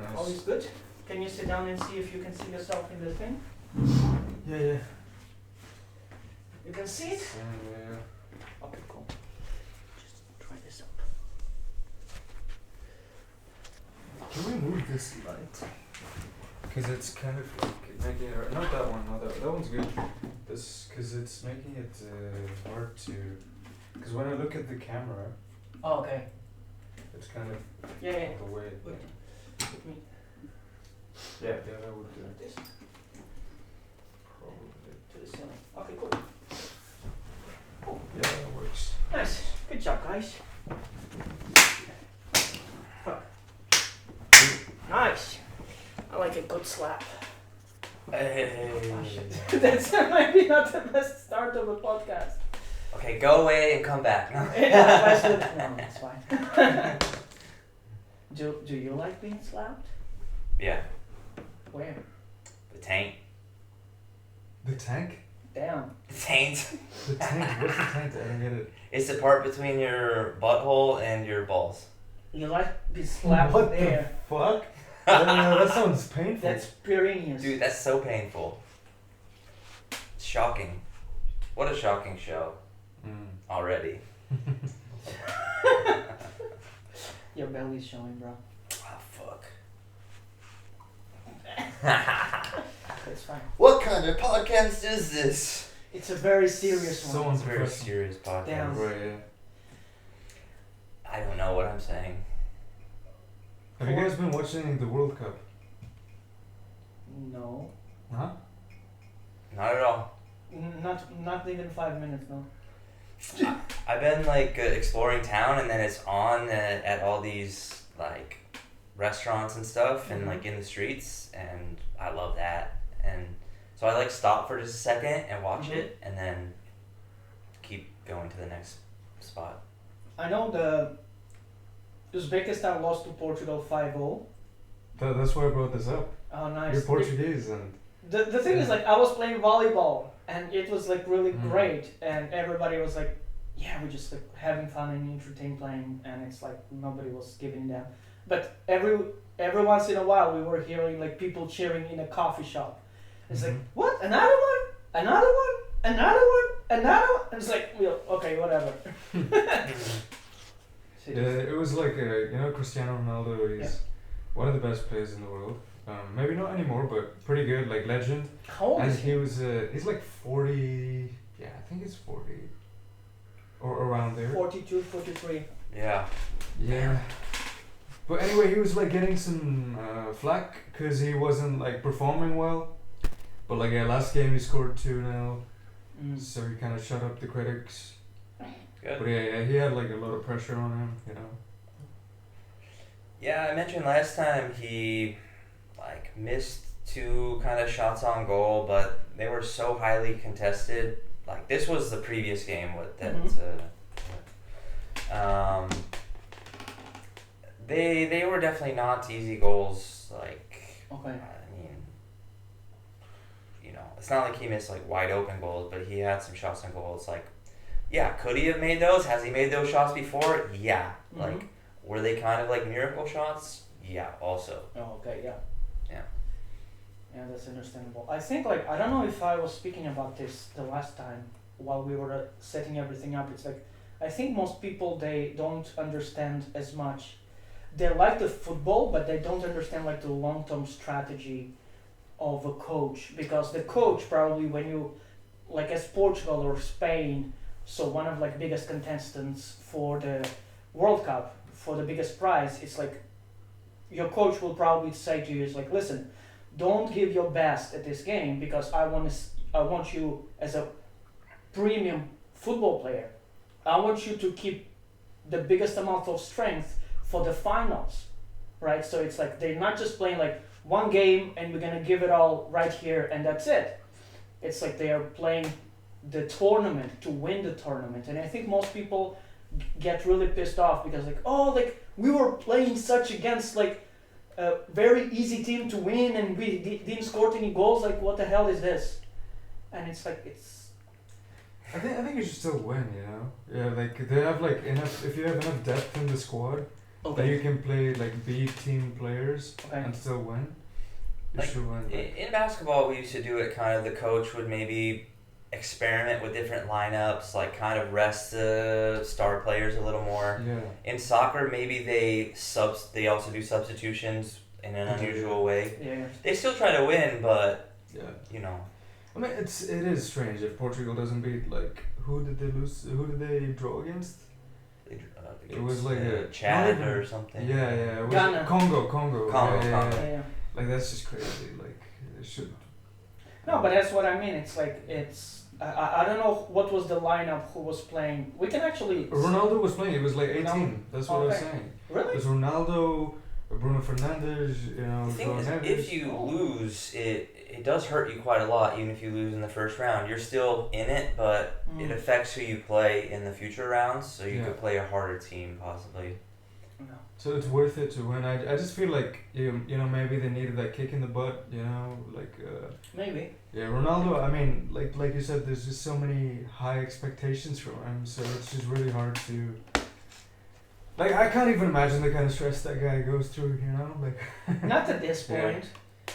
nice. All is good? Can you sit down and see if you can see yourself in the thing? Yeah. You can see it? Yeah. Okay, cool. Just try this up. Can we move this light? Because it's kind of like making it, not that one, that one's good. This, because it's making it hard to, because when I look at the camera, Oh, okay. it's kind of Yeah. the way. Wait. Put me Yeah, that would do. like this Probably. to the ceiling. Okay, cool. Yeah, that works. Nice. Good job, guys. Fuck. Nice. I like a good slap. Hey. Oh, shit. That's maybe not the best start of a podcast. Okay, go away and come back. No. Yeah, that's good. No, that's fine. Do you like being slapped? Yeah, Where? the taint. The tank? Damn. The taint. The tank? What's the tank? I don't get it. It's the part between your butthole and your balls. You like be slapped What there. the fuck? That sounds painful. That's Pyrenees. Dude, that's so painful. It's shocking. What a shocking show already. Your belly's showing, bro. Ah, fuck. It's fine. What kind of podcast is this? It's a very serious one. Someone's It's a very professional. serious podcast. Damn. Right, yeah. I don't know what I'm saying. Have you guys been watching the World Cup? No. Huh? Not at all. Not even 5 minutes, no. I've been like exploring town, and then it's on at all these like restaurants and stuff, and like in the streets, and I love that. And so I like stop for just a second and watch it, and then keep going to the next spot. I know the Uzbekistan lost to Portugal 5-0. That's why I brought this up. Oh, nice. You're Portuguese and... The thing is, like, I was playing volleyball, and it was, like, really great, and everybody was like, yeah, we're just, like, having fun and entertained playing, and it's, like, nobody was giving them. But every once in a while, we were hearing, like, people cheering in a coffee shop. It's like, what? Another one? Another one? Another one? Another one? And it's like, well, okay, whatever. Yeah, it was like, Cristiano Ronaldo, he's one of the best players in the world. Maybe not anymore, but pretty good, like legend. How old And is he? he was, he's like 40, yeah, I think he's 40. Or around there. 42, 43. Yeah. Yeah. But anyway, he was like getting some flack because he wasn't like performing well. But like last game he scored 2-0, so he kind of shut up the critics. Good. But yeah, he had like a lot of pressure on him, Yeah, I mentioned last time he like missed 2 kind of shots on goal, but they were so highly contested. Like this was the previous game with that. They were definitely not easy goals. Like Okay. I mean, it's not like he missed like wide open goals, but he had some shots on goal. It's like, yeah, could he have made those? Has he made those shots before? Yeah. Like, were they kind of like miracle shots? Yeah, also. Oh, okay, yeah. Yeah. Yeah, that's understandable. I think, like, I don't know if I was speaking about this the last time while we were setting everything up. It's like, I think most people, they don't understand as much. They like the football, but they don't understand, like, the long-term strategy of a coach. Because the coach, probably, when you, like, as Portugal or Spain, so one of, like, biggest contestants for the World Cup, for the biggest prize, it's like, your coach will probably say to you, is like, listen, don't give your best at this game because I want you as a premium football player. I want you to keep the biggest amount of strength for the finals, right? So it's like they're not just playing like one game and we're gonna give it all right here and that's it. It's like they are playing the tournament to win the tournament, and I think most people get really pissed off because like, oh, like we were playing such against like a very easy team to win and we didn't score any goals. Like, what the hell is this? And it's like I think you should still win, Yeah, like they have like enough. If you have enough depth in the squad, that you can play like B team players Okay. and still win. You Like, should win. In basketball, we used to do it kind of, the coach would maybe experiment with different lineups, like kind of rest the star players a little more. Yeah. In soccer, maybe they also do substitutions in an unusual way. Yeah. They still try to win, but Yeah. you know. I mean, it is strange if Portugal doesn't beat, like, who did they lose? Who did they draw against? It was like a Chad not even- or something. Yeah, yeah. It was Ghana. Congo. Congo, Yeah, yeah, Congo. yeah. Yeah. Like that's just crazy. Like it should. No, but that's what I mean. It's like I don't know what was the lineup, who was playing. We can actually Ronaldo was playing. He was like 18. Ronaldo. That's what I was Okay. saying. It really. was Ronaldo, Bruno Fernandes. You know, The thing João is, Neves. if you lose, it does hurt you quite a lot. Even if you lose in the first round, you're still in it, but it affects who you play in the future rounds. So you Yeah. could play a harder team possibly. No. So it's worth it to win. I just feel like you know maybe they needed that kick in the butt. You know, like. Maybe. Yeah, Ronaldo. I mean, like you said, there's just so many high expectations from him, so it's just really hard to. Like I can't even imagine the kind of stress that guy goes through. You know, like. Not at this Yeah. point.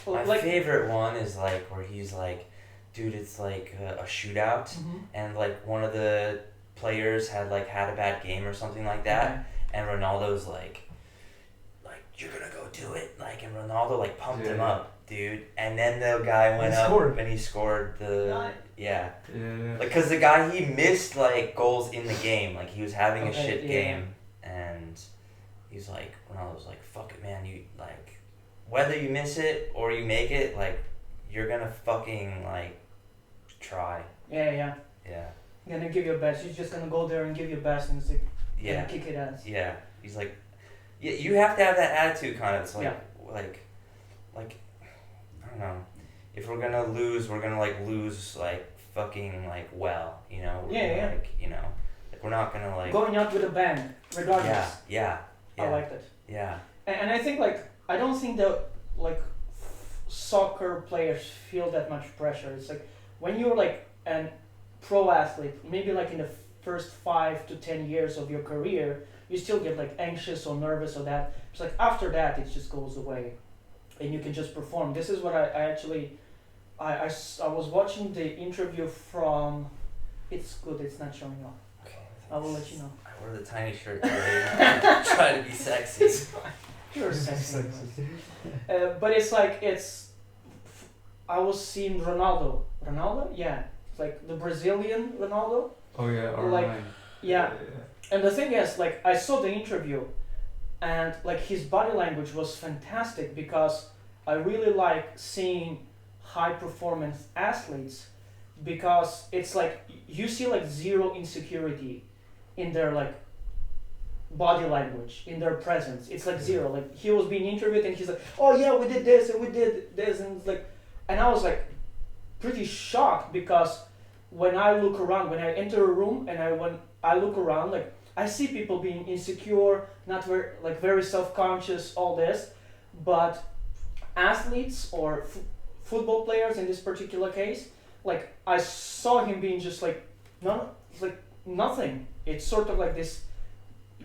My Like. favorite one is like where he's like, dude, it's like a shootout, Mhm. and like one of the players had a bad game or something like that, and Ronaldo's like you're gonna go do it, like, and Ronaldo like pumped him Yeah. up, dude, and then the guy went up scored. and he scored the Right. yeah. Yeah. Like, cause the guy, he missed like goals in the game. Like he was having a Okay, shit yeah. game, and he's like, Ronaldo's like, fuck it, man. You like, whether you miss it or you make it, like, you're gonna fucking like try. Yeah, yeah. Yeah, You're gonna give your best. You're just gonna go there and give your best, and it's like yeah, gonna kick it ass. yeah. He's like, yeah. You have to have that attitude, kind of. It's like, Yeah. like, I don't know. If we're gonna lose, we're gonna like lose like fucking like well, you know. We're Yeah, gonna, yeah. Like, you know, like we're not gonna like. Going out with a bang, regardless. Yeah, yeah. I like that. Yeah. And I think like I don't think that like soccer players feel that much pressure. It's like when you're like an pro athlete, maybe like in the first 5 to 10 years of your career, you still get like anxious or nervous or that. It's like after that it just goes away, and you can just perform. This is what I actually I was watching the interview from. It's good. It's not showing off. Okay. I will let you know. I wore the tiny shirt today. Try to be sexy. You're sexy. But it's like I was seeing Ronaldo. Ronaldo? Yeah. It's like the Brazilian Ronaldo. Oh yeah. Like, R9. Yeah. And the thing is, like, I saw the interview, and like his body language was fantastic because I really like seeing high performance athletes because it's like you see like zero insecurity in their like body language, in their presence. It's like zero. Like he was being interviewed and he's like, oh yeah, we did this and we did this, and it's like, and I was like pretty shocked because when I look around, when I enter a room and when I look around, like I see people being insecure, not very self-conscious, all this, but athletes or football players in this particular case, like I saw him being just like nothing. It's sort of like this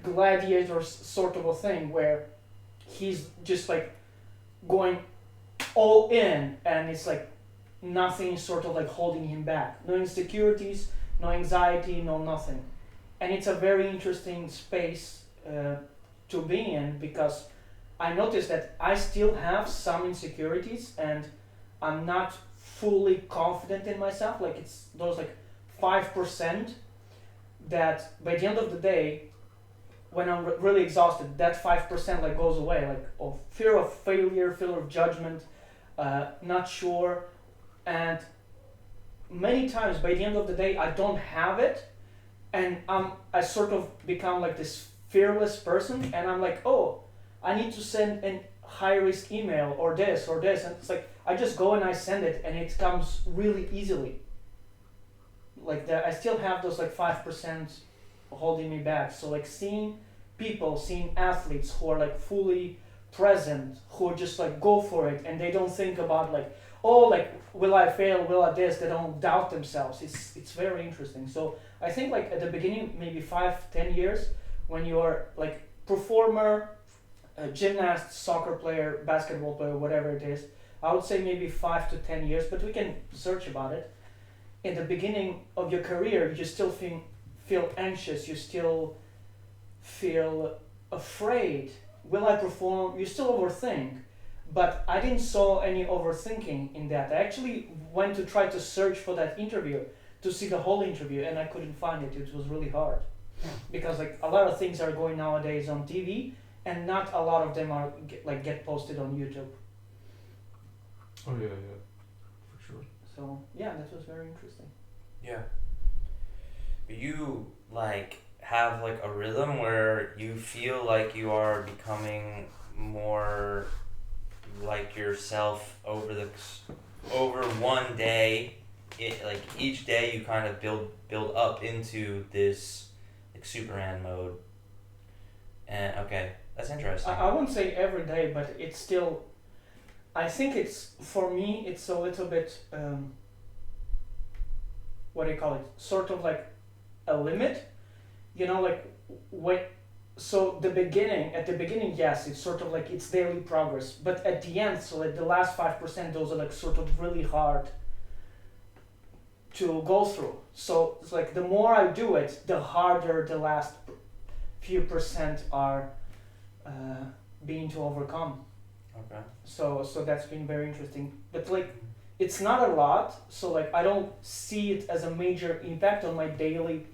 gladiator sort of a thing where he's just like going all in, and it's like nothing sort of like holding him back. No insecurities, no anxiety, no nothing. And it's a very interesting space to be in because I noticed that I still have some insecurities and I'm not fully confident in myself. Like it's those like 5% that by the end of the day, when I'm really exhausted, that 5% like goes away, like of fear of failure, fear of judgment, not sure, and many times by the end of the day I don't have it, and I sort of become like this fearless person, and I'm like, oh, I need to send a high risk email or this, and it's like I just go and I send it, and it comes really easily. Like I still have those like 5% holding me back. So like seeing athletes who are like fully present, who just like go for it, and they don't think about like, oh, like will I fail, will I this, they don't doubt themselves. It's very interesting. So I think like at the beginning, maybe 5-10 years, when you're like performer, a gymnast, soccer player, basketball player, whatever it is, I would say maybe 5 to 10 years, but we can search about it. In the beginning of your career, you still feel anxious, you still feel afraid. Will I perform? You still overthink. But I didn't saw any overthinking in that. I actually went to try to search for that interview, to see the whole interview, and I couldn't find it. It was really hard. Because like a lot of things are going nowadays on TV, and not a lot of them are get posted on YouTube. Oh yeah, for sure. So yeah, that was very interesting. Yeah. But you like have like a rhythm where you feel like you are becoming more like yourself over one day. Like each day you kind of build up into this like Superman mode. And okay, that's interesting. I wouldn't say every day, but it's still. I think it's for me. It's a little bit. What do you call it? Sort of like a limit. You know, like when. So at the beginning, yes, it's sort of like it's daily progress. But at the end, so like the last 5%, those are like sort of really hard to go through. So it's like the more I do it, the harder the last few percent are being to overcome. Okay. So that's been very interesting. But like it's not a lot, so like I don't see it as a major impact on my daily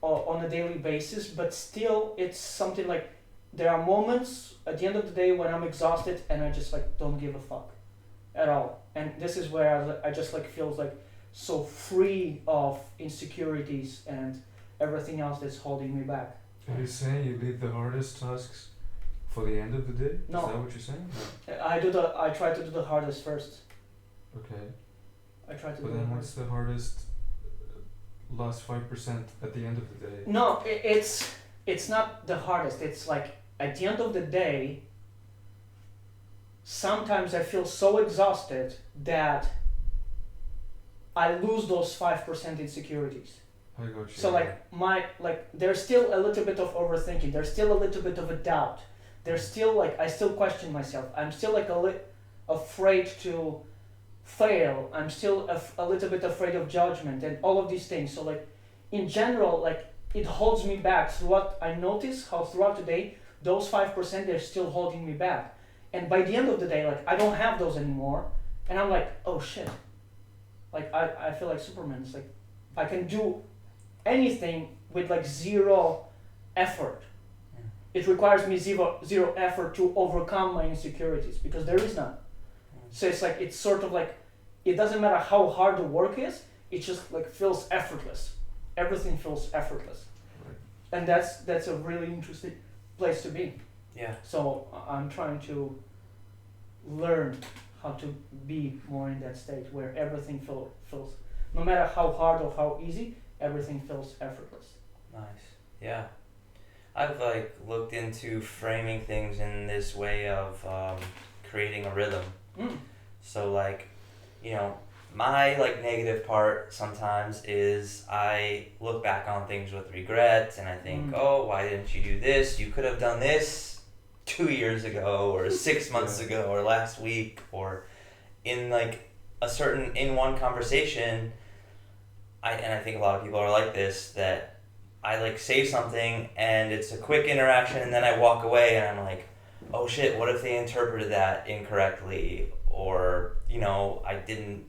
on a daily basis, but still it's something like there are moments at the end of the day when I'm exhausted and I just like don't give a fuck at all. And this is where I just like feels like so free of insecurities and everything else that's holding me back. Are you saying you leave the hardest tasks for the end of the day? No. Is that what you're saying? No. I try to do the hardest first. Okay. I try to But do then the what's the hardest last 5% at the end of the day? No, it's not the hardest. It's like at the end of the day, sometimes I feel so exhausted that I lose those 5% insecurities. I got you. So there's still a little bit of overthinking. There's still a little bit of a doubt. There's still like I still question myself. I'm still like afraid to fail. I'm still a little bit afraid of judgment and all of these things. So like in general, like it holds me back. So what I notice how throughout the day, those 5% they're still holding me back. And by the end of the day, like I don't have those anymore. And I'm like, oh shit. Like I feel like Superman. It's like I can do anything with like zero effort. It requires me zero effort to overcome my insecurities because there is none. So it's like it's sort of like it doesn't matter how hard the work is, it just like feels effortless. Everything feels effortless. Right. And that's a really interesting place to be. Yeah. So I'm trying to learn how to be more in that state where everything feels no matter how hard or how easy, everything feels effortless. Nice. Yeah. I've like looked into framing things in this way of creating a rhythm. So like, you know, my like negative part sometimes is I look back on things with regret and I think, oh, why didn't you do this? You could have done this 2 years ago or 6 months ago or last week or in like in one conversation. I think a lot of people are like this, that I like say something and it's a quick interaction and then I walk away and I'm like, oh shit, what if they interpreted that incorrectly? Or, you know, I didn't,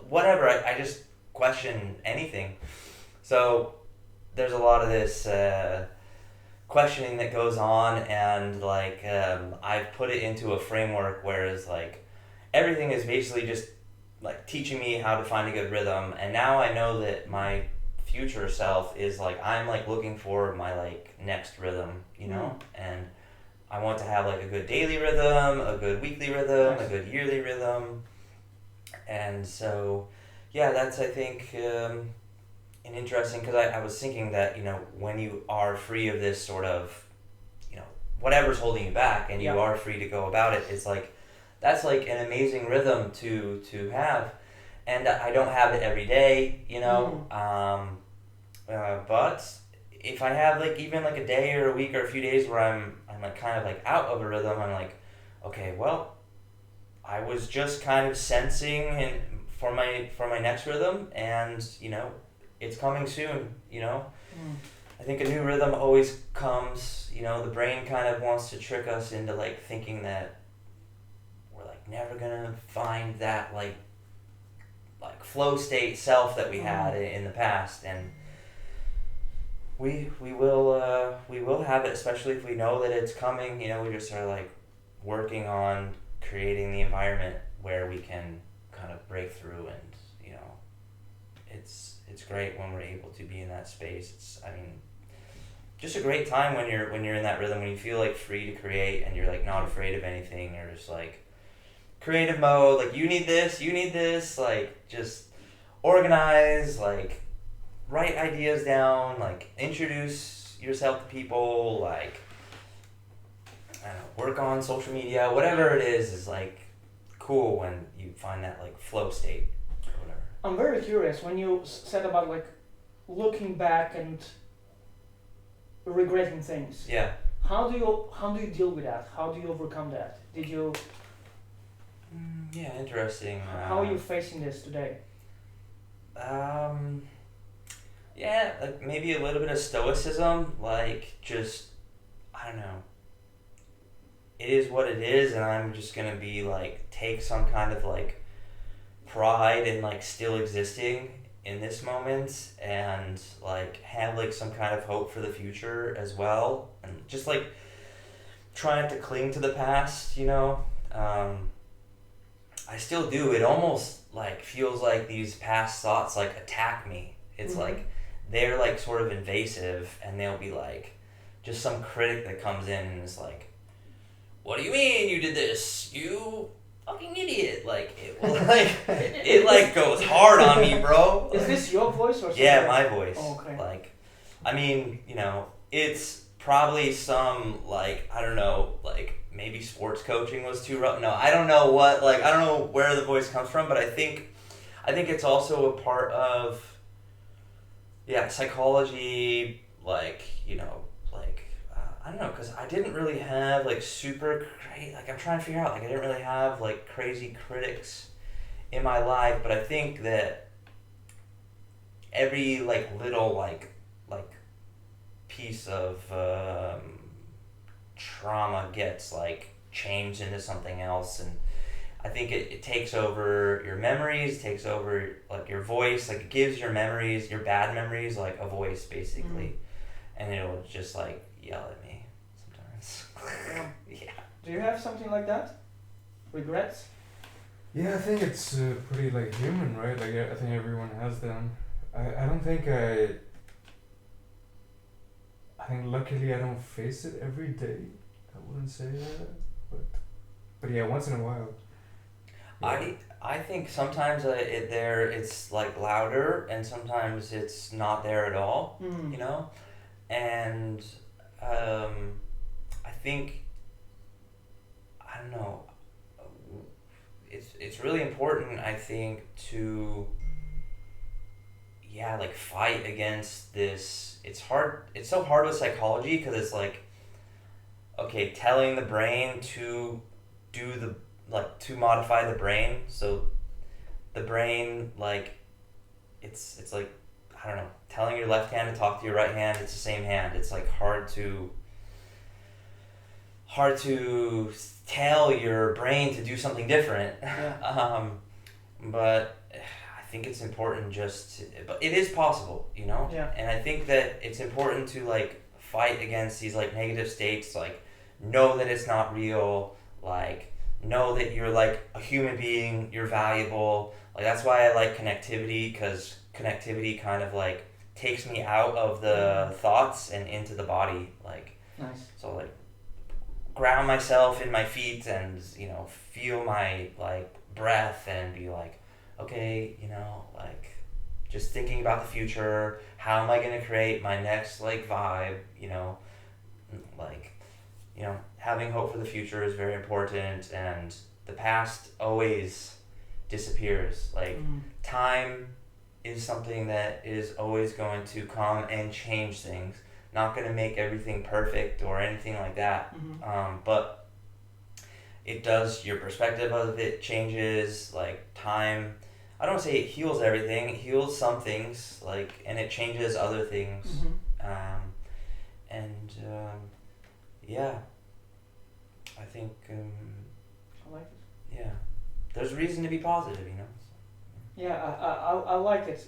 whatever, I just question anything. So there's a lot of this questioning that goes on and like I've put it into a framework whereas like everything is basically just like teaching me how to find a good rhythm, and now I know that my future self is like I'm like looking for my like next rhythm, you know, and I want to have like a good daily rhythm, a good weekly rhythm, a good yearly rhythm, and so yeah, that's I think an interesting, because I was thinking that, you know, when you are free of this sort of, you know, whatever's holding you back and you are free to go about it, it's like that's like an amazing rhythm to have, and I don't have it every day, you know, but if I have like even like a day or a week or a few days where I'm like kind of like out of a rhythm, I'm like, okay, well, I was just kind of sensing and for my next rhythm, and you know, it's coming soon. You know, I think a new rhythm always comes. You know, the brain kind of wants to trick us into like thinking that we're like never gonna find that like flow state self that we had in the past, and we will have it, especially if we know that it's coming. You know, we just are like working on creating the environment where we can kind of break through, and you know, it's great when we're able to be in that space. It's, I mean, just a great time when you're in that rhythm, when you feel like free to create and you're like not afraid of anything. You're just like creative mode, like you need this, like just organize, like write ideas down, like introduce yourself to people, like I don't know, work on social media, whatever it is like cool when you find that like flow state or whatever. I'm very curious when you said about like looking back and regretting things. Yeah. How do you deal with that? How do you overcome that? Did you? Yeah, interesting. How are you facing this today? Yeah, like maybe a little bit of stoicism, like just, I don't know, it is what it is, and I'm just gonna be like, take some kind of like pride in like still existing in this moment, and like have like some kind of hope for the future as well, and just like trying to cling to the past, you know. I still do. It almost like feels like these past thoughts like attack me. It's like they're like sort of invasive, and they'll be like just some critic that comes in and is like, what do you mean you did this, you fucking idiot? Like it like goes hard on me, bro. Is this your voice or something? Yeah, my voice. Oh, okay. Like, I mean, you know, it's probably some like, I don't know, like maybe sports coaching was too rough. No, I don't know what, like, I don't know where the voice comes from, but I think it's also a part of, yeah, psychology, like, you know, like, I don't know, because I didn't really have, like, super great, like, I'm trying to figure out, like, I didn't really have, like, crazy critics in my life, but I think that every, like, little, like, piece of, trauma gets like changed into something else, and I think it takes over your memories, takes over like your voice, like it gives your memories, your bad memories, like a voice basically, and it'll just like yell at me sometimes. Yeah. Do you have something like that? Regrets? Yeah, I think it's pretty like human, right? Like I think everyone has them. I don't think I think luckily I don't face it every day. I wouldn't say that, but yeah, once in a while. Yeah. I think sometimes it's like louder, and sometimes it's not there at all. You know, and I think, I don't know. It's really important, I think, to like fight against this. It's hard. It's so hard with psychology, because it's like, okay, telling the brain to do to modify the brain. So the brain, like, it's like, I don't know, telling your left hand to talk to your right hand, it's the same hand. It's like hard to tell your brain to do something different. Yeah. But I think it's important but it is possible, you know? Yeah. And I think that it's important to like fight against these like negative states, like know that it's not real, like know that you're like a human being, you're valuable. Like that's why I like connectivity, because connectivity kind of like takes me out of the thoughts and into the body, like. Nice. So like ground myself in my feet, and you know, feel my like breath, and be like, okay, you know, like just thinking about the future, how am I going to create my next like vibe, you know, like, you know, having hope for the future is very important, and the past always disappears. Like time is something that is always going to come and change things, not gonna make everything perfect or anything like that. But it does, your perspective of it changes, like time. I don't say it heals everything, it heals some things, like, and it changes other things. And yeah, I think, I like it. yeah, there's reason to be positive, you know? Yeah, I like it.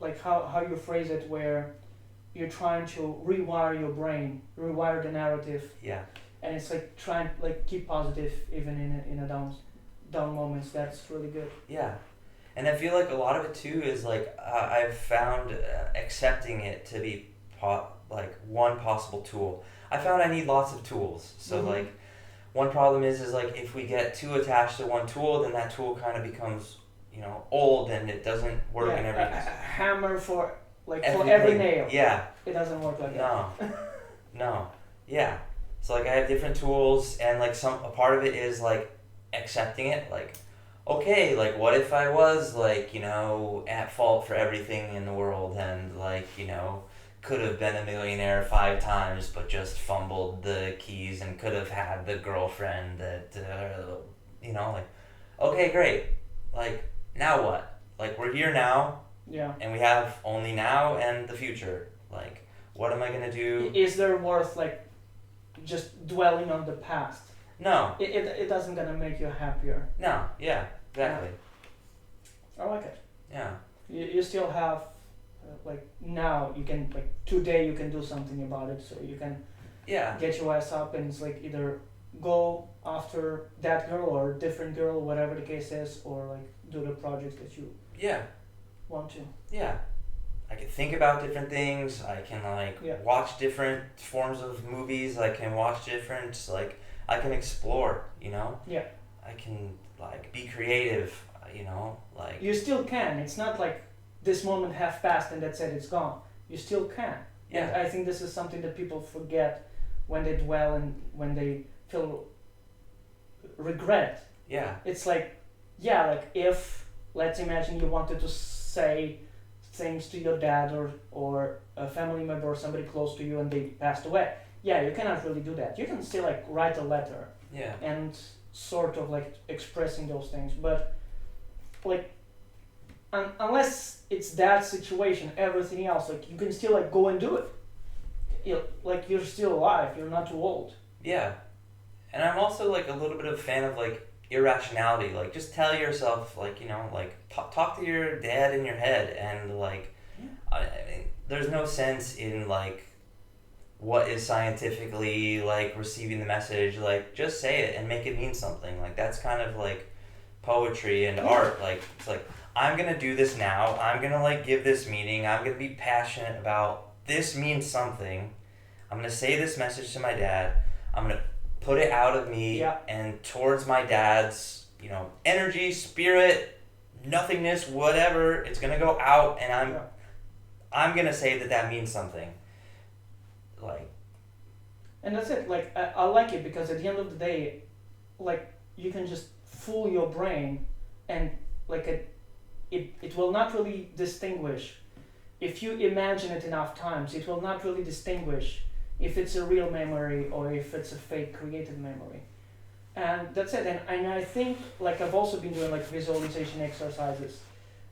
Like how you phrase it, where you're trying to rewire your brain, rewire the narrative, Yeah, and it's like trying like keep positive even in a down moments. That's really good. yeah. And I feel like a lot of it too is like, I've found accepting it to be like one possible tool. I found I need lots of tools. So like, one problem is like if we get too attached to one tool, then that tool kind of becomes, you know, old and it doesn't work in every. A hammer for everything. for every nail. Yeah. It doesn't work like No. No. Yeah. So like I have different tools, and like a part of it is like accepting it, like, okay, like what if I was like, you know, at fault for everything in the world, and like, you know, could have been a millionaire 5 times but just fumbled the keys, and could have had the girlfriend that you know, like, okay, great, like, now what? Like, we're here now, Yeah. and we have only now and the future. Like, what am I gonna do? Is there worth like just dwelling on the past? No. It doesn't gonna make you happier. No. Yeah. Exactly. I like it. Yeah. You still have like now you can like today you can do something about it, so you can Yeah. get your ass up and it's like either go after that girl or a different girl, whatever the case is, or like do the projects that you Yeah. want to. Yeah. I can think about different things. I can like watch different forms of movies. I can watch different, like, I can explore, you know? Yeah. I can like be creative, you know, like. You still can. It's not like this moment have passed and that's it, it's gone. You still can. Yeah. And I think this is something that people forget when they dwell and when they feel regret. Yeah. It's like, yeah, like if, let's imagine you wanted to say things to your dad or a family member or somebody close to you and they passed away. Yeah, you cannot really do that. You can still like write a letter Yeah. and sort of like expressing those things, but like unless it's that situation, everything else, like you can still like go and do it. Like you're still alive, you're not too old. Yeah. And I'm also like a little bit of a fan of like irrationality. Like, just tell yourself, like, you know, like talk to your dad in your head, and like, I mean, there's no sense in like what is scientifically like receiving the message. Like, just say it and make it mean something. Like, that's kind of like poetry and art. Like, it's like, I'm gonna do this now, I'm gonna like give this meaning, I'm gonna be passionate about this, means something, I'm gonna say this message to my dad, I'm gonna put it out of me and towards my dad's, you know, energy, spirit, nothingness, whatever, it's gonna go out, and I'm gonna say that means something. Like, and that's it. Like I like it because at the end of the day, like you can just fool your brain, and like it will not really distinguish. If you imagine it enough times, it will not really distinguish if it's a real memory or if it's a fake created memory. And that's it. And I think, like, I've also been doing like visualization exercises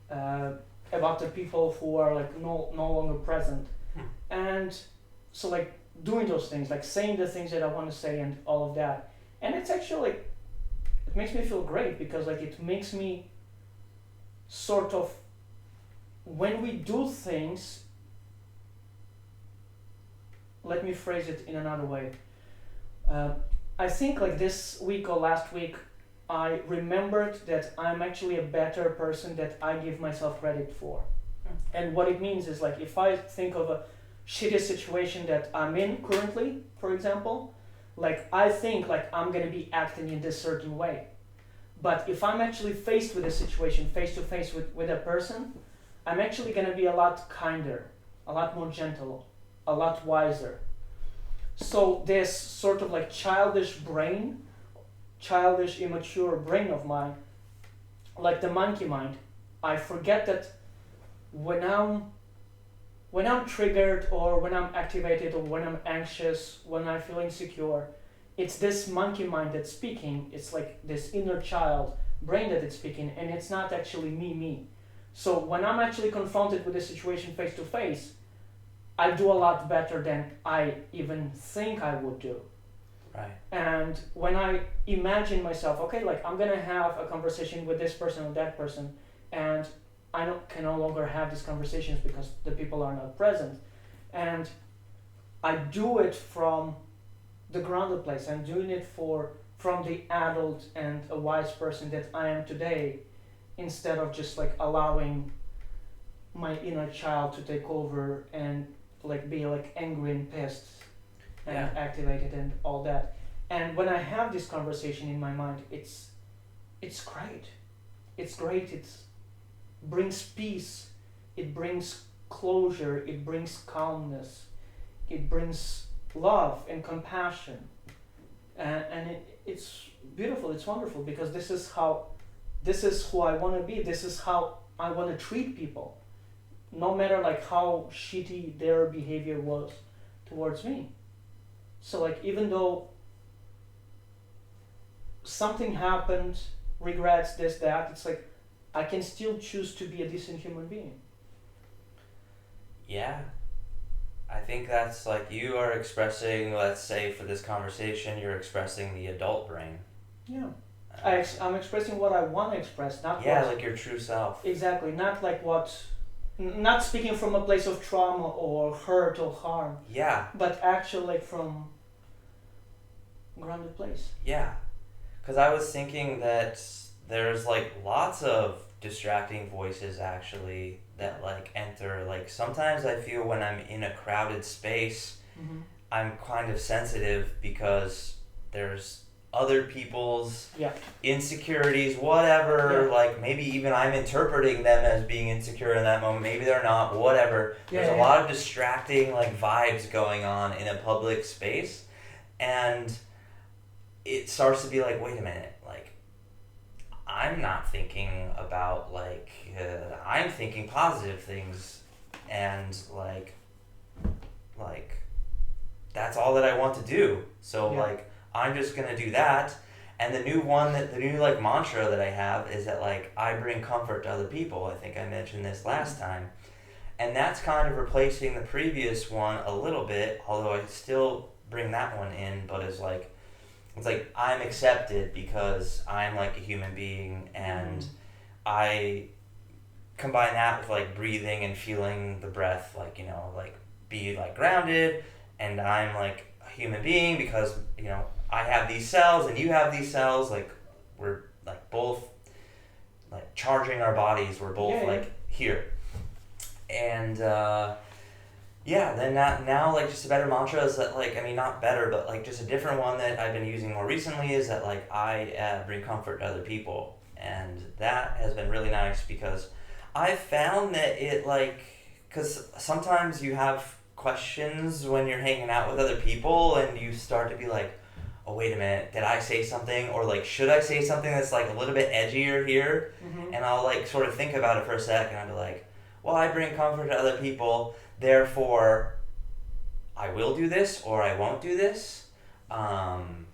about the people who are like no longer present. And so like doing those things, like saying the things that I want to say and all of that. And it's actually like, it makes me feel great because like it makes me sort of, when we do things, let me phrase it in another way. I think like this week or last week, I remembered that I'm actually a better person that I give myself credit for. And what it means is like, if I think of a shitty situation that I'm in currently, for example, like I think like I'm gonna be acting in this certain way. But if I'm actually faced with a situation, face to face with a person, I'm actually gonna be a lot kinder, a lot more gentle, a lot wiser. So this sort of like childish, immature brain of mine, like the monkey mind, I forget that when I'm when I'm triggered or when I'm activated or when I'm anxious, when I feel insecure, it's this monkey mind that's speaking. It's like this inner child brain that it's speaking, and it's not actually me. So when I'm actually confronted with a situation face to face, I do a lot better than I even think I would do. Right. And when I imagine myself, okay, like I'm gonna have a conversation with this person or that person, and can no longer have these conversations because the people are not present, and I do it from the grounded place. I'm doing it from the adult and a wise person that I am today, instead of just like allowing my inner child to take over and like be like angry and pissed and Yeah. activated and all that. And when I have this conversation in my mind, it's great. It's great. It brings peace. It brings closure. It brings calmness. It brings love and compassion. And it's beautiful. It's wonderful, because this is who I want to be. This is how I want to treat people, no matter like how shitty their behavior was towards me. So like, even though something happened, regrets, this, that, it's like I can still choose to be a decent human being. Yeah. I think that's like you are expressing, let's say for this conversation, you're expressing the adult brain. Yeah. Uh, I'm expressing what I want to express, not yeah, what, like your true self. exactly, not like not speaking from a place of trauma or hurt or harm, Yeah, but actually like from grounded place. yeah. Because I was thinking that there's like lots of distracting voices actually that like enter. Like sometimes I feel when I'm in a crowded space, Mm-hmm. I'm kind of sensitive because there's other people's Yeah. insecurities, whatever, Yeah. like maybe even I'm interpreting them as being insecure in that moment, maybe they're not, whatever. There's a lot of distracting like vibes going on in a public space, and it starts to be like, wait a minute, like I'm not thinking about like I'm thinking positive things, and like that's all that I want to do. So Yeah. like I'm just gonna do that. And the new like mantra that I have is that like I bring comfort to other people. I think I mentioned this last time. And that's kind of replacing the previous one a little bit, although I still bring that one in, but it's like I'm accepted because I'm like a human being, and I combine that with like breathing and feeling the breath, like, you know, like be like grounded, and I'm like a human being because, you know, I have these cells and you have these cells, like we're like both like charging our bodies, we're both like here. And then now like just a better mantra is that like, I mean not better, but like just a different one that I've been using more recently is that like I bring comfort to other people, and that has been really nice because I found that it like, because sometimes you have questions when you're hanging out with other people and you start to be like, oh wait a minute, did I say something, or like should I say something that's like a little bit edgier here? And I'll like sort of think about it for a sec, and I'll be like, well, I bring comfort to other people, therefore I will do this or I won't do this. And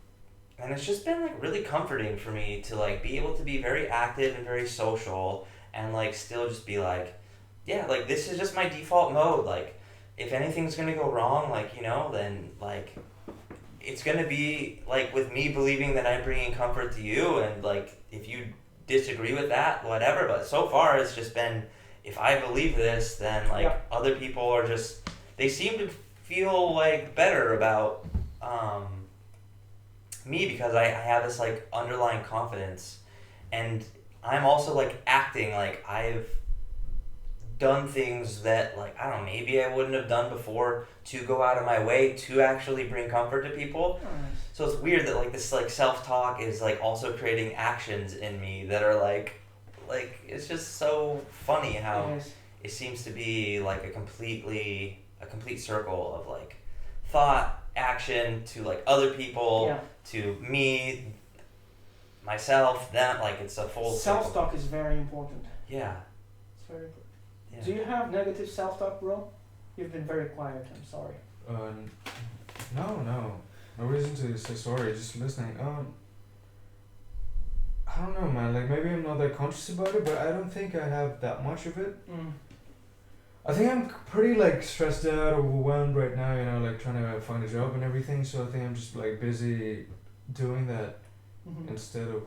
it's just been like really comforting for me to like be able to be very active and very social, and like still just be like, yeah, like this is just my default mode. Like if anything's gonna go wrong, like, you know, then like it's gonna be like with me believing that I'm bringing comfort to you, and like if you disagree with that, whatever. But so far it's just been, if I believe this, then like other people are just, they seem to feel like better about me because I have this like underlying confidence, and I'm also like acting like I've done things that like, I don't know, maybe I wouldn't have done before, to go out of my way to actually bring comfort to people. So it's weird that like this like self-talk is like also creating actions in me that are like it's just so funny how it seems to be like a complete circle of like thought, action to like other people, to me, myself, them, like it's a full self-talk circle. is very important. Yeah. It's very important. Yeah. Do you have negative self-talk, bro? You've been very quiet. I'm sorry. No reason to say sorry. Just listening. I don't know, man. Like maybe I'm not that conscious about it, but I don't think I have that much of it. I think I'm pretty like stressed out, overwhelmed right now. You know, like trying to find a job and everything. So I think I'm just like busy doing that instead of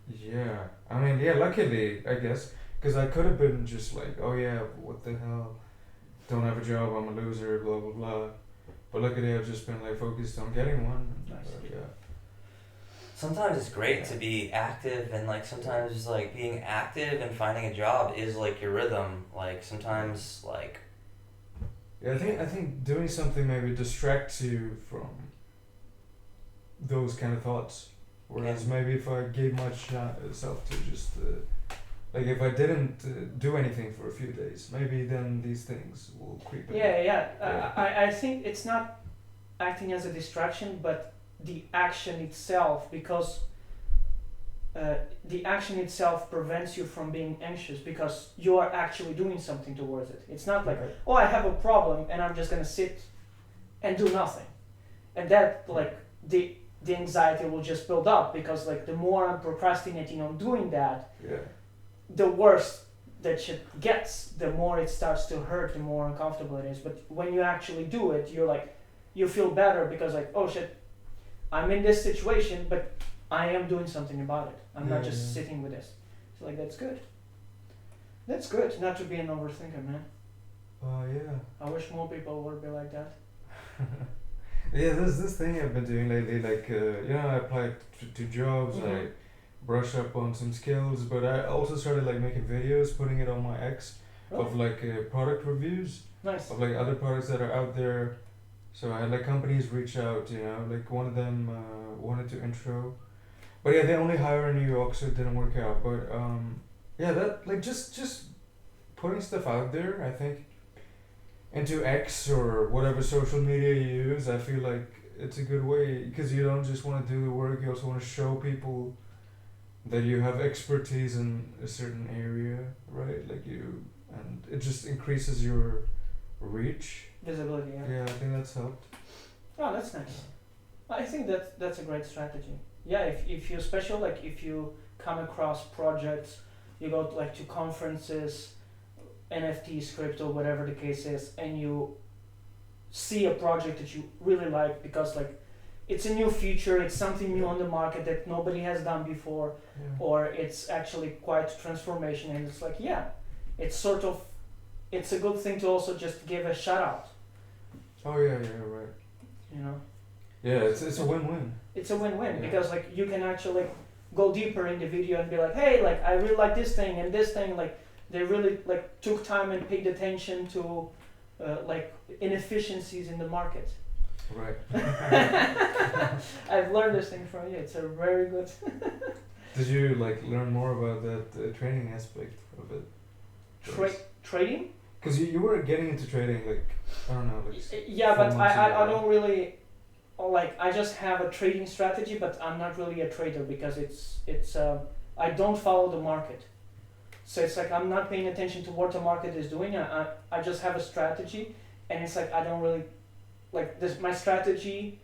Yeah, I mean, yeah. Luckily, I guess, because I could have been just like, oh yeah, what the hell, don't have a job, I'm a loser, blah blah blah. But luckily, I've just been like focused on getting one. Nice. Yeah. Sometimes it's great to be active, and like sometimes like being active and finding a job is like your rhythm. Like sometimes like. Yeah, I think doing something maybe distracts you from those kind of thoughts. Whereas maybe if I gave myself to just like if I didn't do anything for a few days, maybe then these things will creep in. Yeah. I think it's not acting as a distraction, but the action itself, because the action itself prevents you from being anxious because you are actually doing something towards it. It's not like, oh, I have a problem and I'm just gonna sit and do nothing, and that like the anxiety will just build up because like the more I'm procrastinating on doing that, the worse that shit gets. The more it starts to hurt, the more uncomfortable it is. But when you actually do it, you're like, you feel better because like, oh shit, I'm in this situation, but I am doing something about it. I'm not just sitting with this. So like that's good. That's good not to be an overthinker, man. Yeah. I wish more people would be like that. Yeah, there's this thing I've been doing lately, like, you know, I applied to jobs, I brush up on some skills, but I also started, like, making videos, putting it on my X, of, like, product reviews, Nice. of, like, other products that are out there. So I had, like, companies reach out, you know, like, one of them wanted to intro. But, yeah, they only hire in New York, so it didn't work out. But, yeah, that, like, just putting stuff out there, I think, into X or whatever social media you use, I feel like it's a good way because you don't just want to do the work, you also want to show people that you have expertise in a certain area, right? Like and it just increases your reach. Visibility, yeah. Yeah, I think that's helped. Oh, that's nice. I think that's a great strategy. Yeah, if you especially like if you come across projects, you go like to conferences, NFTs, crypto, whatever the case is, and you see a project that you really like because like it's a new feature, it's something new on the market that nobody has done before, or it's actually quite transformation, and it's like, yeah, it's sort of, it's a good thing to also just give a shout out. Oh yeah, right. You know? Yeah, it's a win-win. It's a win-win because like you can actually go deeper in the video and be like, hey, like I really like this thing and this thing, like they really like took time and paid attention to like inefficiencies in the market. Right. I've learned this thing from you. It's a very good. Did you like learn more about that training aspect of it? Trading? Because you were getting into trading, like, I don't know, like. Yeah, but I don't really, like, I just have a trading strategy, but I'm not really a trader because it's I don't follow the market. So it's like I'm not paying attention to what the market is doing. I just have a strategy, and it's like I don't really, like this. My strategy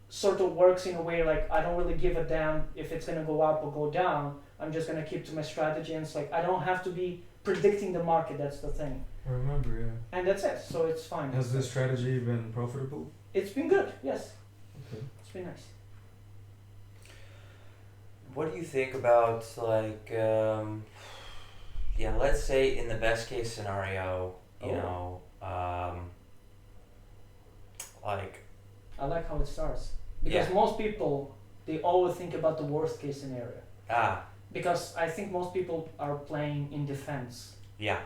sort of works in a way like I don't really give a damn if it's gonna go up or go down. I'm just gonna keep to my strategy, and it's like I don't have to be predicting the market. That's the thing. I remember, yeah. And that's it. So it's fine. Has this strategy been profitable? It's been good. Yes. Okay. It's been nice. What do you think about like, yeah, let's say in the best case scenario, you know, like. I like how it starts because most people they always think about the worst case scenario. Because I think most people are playing in defense. Yeah.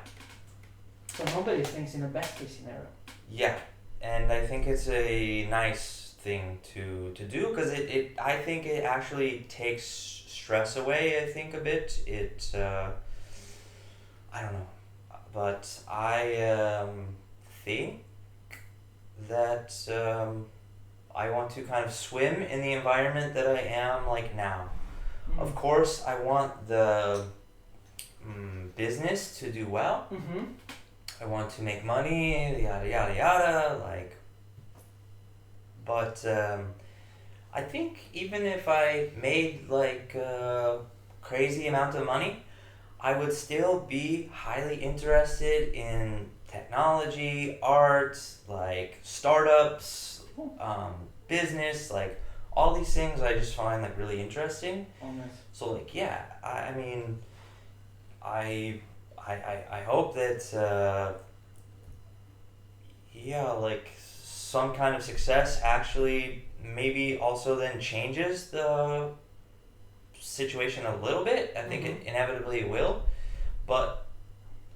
So nobody thinks in a best case scenario. Yeah, and I think it's a nice thing to do because I think it actually takes stress away. I think a bit. It I don't know, but I think that I want to kind of swim in the environment that I am like now. Mm-hmm. Of course, I want the business to do well. Mm-hmm. I want to make money, yada yada yada, like. But I think even if I made like a crazy amount of money, I would still be highly interested in technology, art, like startups, business, like all these things I just find like really interesting. Oh, nice. So like yeah, I mean, I hope that yeah, like some kind of success actually maybe also then changes the situation a little bit. I think it inevitably will, but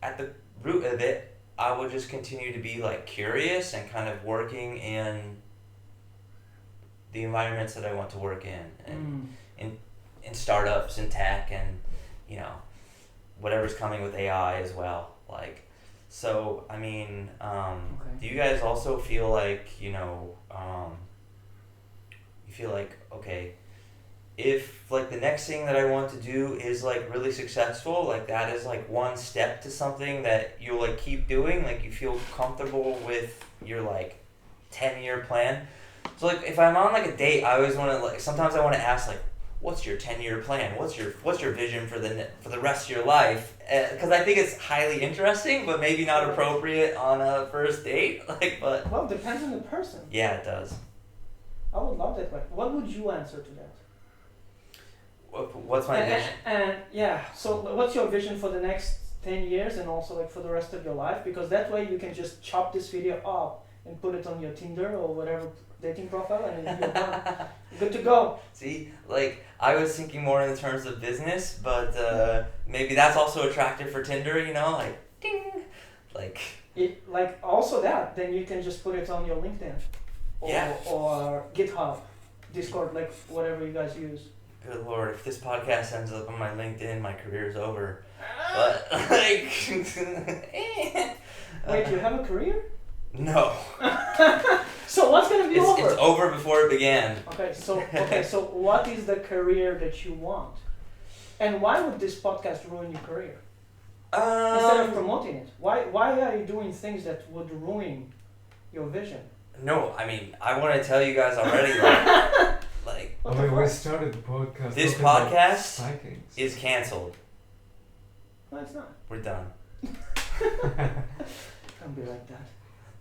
at the root of it, I would just continue to be like curious and kind of working in the environments that I want to work in, and in startups and tech, and you know whatever's coming with AI as well. Like, so I mean, do you guys also feel like you feel like okay, if like the next thing that I want to do is like really successful, like that is like one step to something that you'll like keep doing, like you feel comfortable with your like 10-year plan. So like if I'm on like a date, I always want to like sometimes I want to ask like, what's your 10-year plan? What's your vision for the rest of your life? Because I think it's highly interesting, but maybe not appropriate on a first date. Like, but well, depends on the person. Yeah, it does. I would love that. Like, what would you answer to that? What's my vision? And yeah, so what's your vision for the next 10 years and also like for the rest of your life? Because that way you can just chop this video up and put it on your Tinder or whatever dating profile, and then you're done. Good to go. See, like I was thinking more in terms of business, but maybe that's also attractive for Tinder. You know, like ding, like. Like also that, then you can just put it on your LinkedIn, or GitHub, Discord, like whatever you guys use. Good Lord, if this podcast ends up on my LinkedIn, my career's over. But like, wait, you have a career? No. So what's gonna be over? It's over before it began. Okay, so what is the career that you want, and why would this podcast ruin your career? Instead of promoting it, why are you doing things that would ruin your vision? No, I mean I want to tell you guys already. Like we started the podcast. This podcast is canceled. No, it's not. We're done. Can't be like that.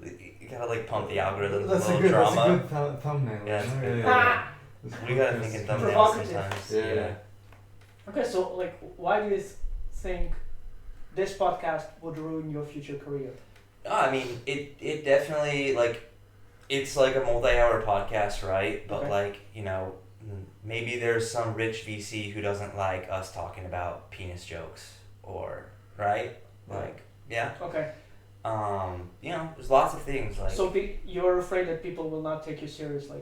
You gotta like pump the algorithm. That's a a little good, drama. that's a good thumbnail. Yeah, it's good. Ah! We gotta think in thumbnails Provocative. sometimes. Yeah. Okay, so like, why do you think this podcast would ruin your future career? I mean, it definitely like, it's like a multi-hour podcast, right? But Okay. like, you know, maybe there's some rich VC who doesn't like us talking about penis jokes, or right? Like, yeah. Okay. You know, there's lots of things like. So you're afraid that people will not take you seriously.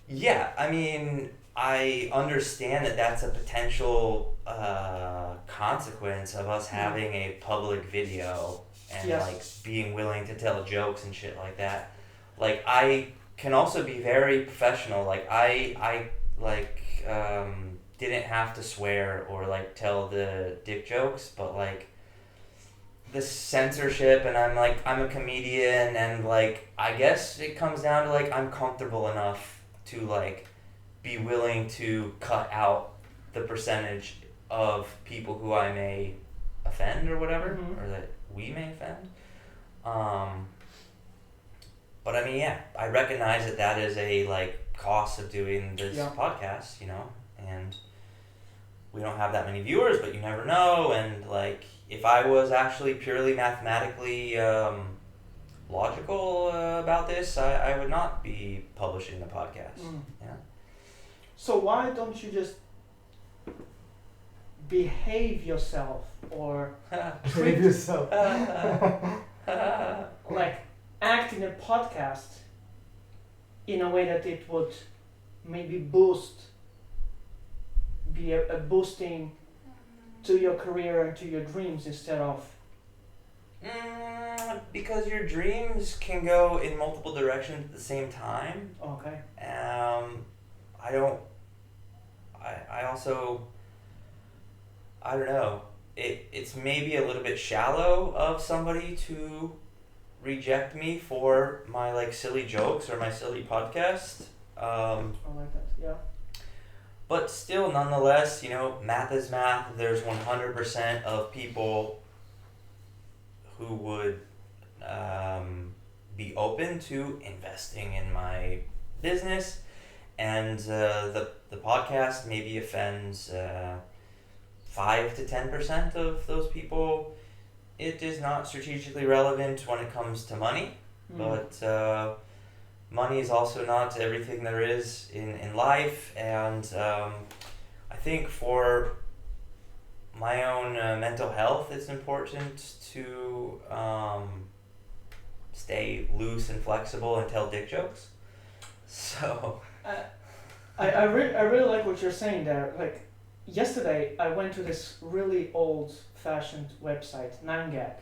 Yeah, I mean, I understand that that's a potential consequence of us having a public video and Yes. like being willing to tell jokes and shit like that. Like I can also be very professional. Like I didn't have to swear or like tell the dick jokes, but like the censorship, and I'm a comedian, and like I guess it comes down to like I'm comfortable enough to like be willing to cut out the percentage of people who I may offend or whatever, or that we may offend. But I mean, yeah, I recognize that is a like cost of doing this podcast, you know, and we don't have that many viewers, but you never know. And like, if I was actually purely mathematically logical about this, I would not be publishing the podcast. Yeah. So why don't you just behave yourself or Behave yourself. like act in a podcast in a way that it would maybe be a boosting to your career and to your dreams instead of because your dreams can go in multiple directions at the same time. okay. I also, I don't know. it's maybe a little bit shallow of somebody to reject me for my like silly jokes or my silly podcast. I like that. Yeah. But still, nonetheless, you know, math is math. There's 100% of people who would be open to investing in my business, and the podcast maybe offends 5 to 10% of those people. It is not strategically relevant when it comes to money, but money is also not everything there is in life, and I think for my own mental health, it's important to stay loose and flexible and tell dick jokes. So I really like what you're saying there. Like, yesterday I went to this really old-fashioned website, 9gag.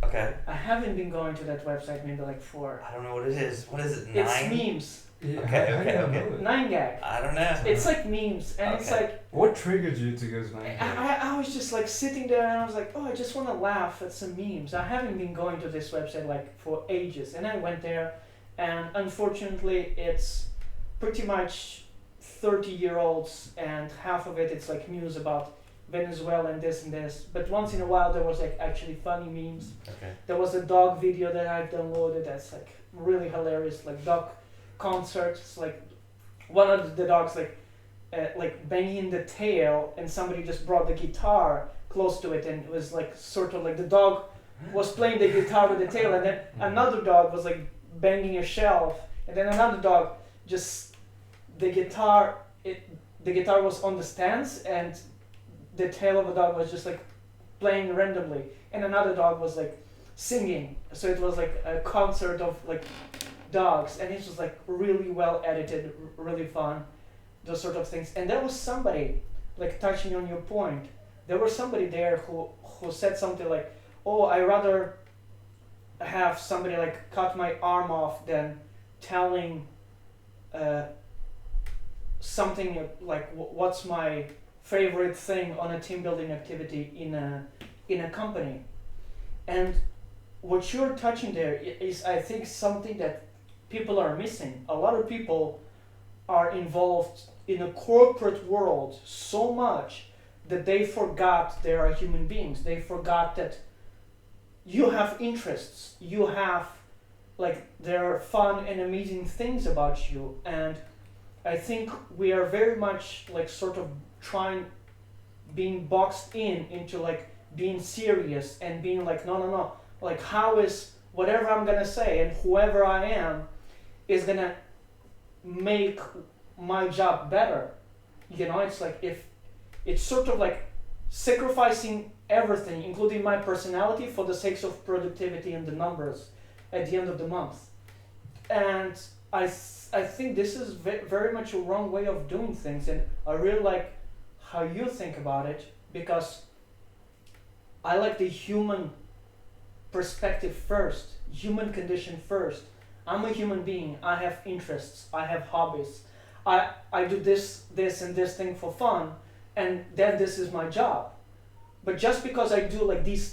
okay, I haven't been going to that website maybe like for... I don't know what it is. What is it? It's 9? memes. Yeah, Okay, I okay, don't okay. know. 9gag. I don't know. It's like memes, and it's Okay. like... What triggered you to go to 9K? I was just like sitting there and I was like, oh, I just want to laugh at some memes. I haven't been going to this website like for ages. And I went there, and unfortunately it's pretty much 30-year-olds, and half of it's like news about Venezuela and this and this. But once in a while there was like actually funny memes. Okay. There was a dog video that I've downloaded that's like really hilarious, like dog concerts, like one of the dogs like banging the tail, and somebody just brought the guitar close to it, and it was like sort of like the dog was playing the guitar with the tail, and then another dog was like banging a shelf, and then another dog just the guitar was on the stands, and the tail of a dog was just like playing randomly, and another dog was like singing, so it was like a concert of like dogs, and it was like really well edited, really fun, those sort of things. And there was somebody, like touching on your point, there was somebody there who said something like, oh, I rather have somebody like cut my arm off than telling something like what's my favorite thing on a team building activity in a company. And what you're touching there is, I think, something that people are missing. A lot of people are involved in a corporate world so much that they forgot they are human beings. They forgot that you have interests, you have like there are fun and amazing things about you. And I think we are very much like sort of being boxed into like being serious and being like no, like how is whatever I'm gonna say and whoever I am is gonna make my job better. You know, it's like if it's sort of like sacrificing everything, including my personality, for the sake of productivity and the numbers at the end of the month. And I think this is very much a wrong way of doing things, and I really like how you think about it, because I like the human perspective first, human condition first. I'm a human being, I have interests, I have hobbies, I do this and this thing for fun, and then this is my job. But just because I do like these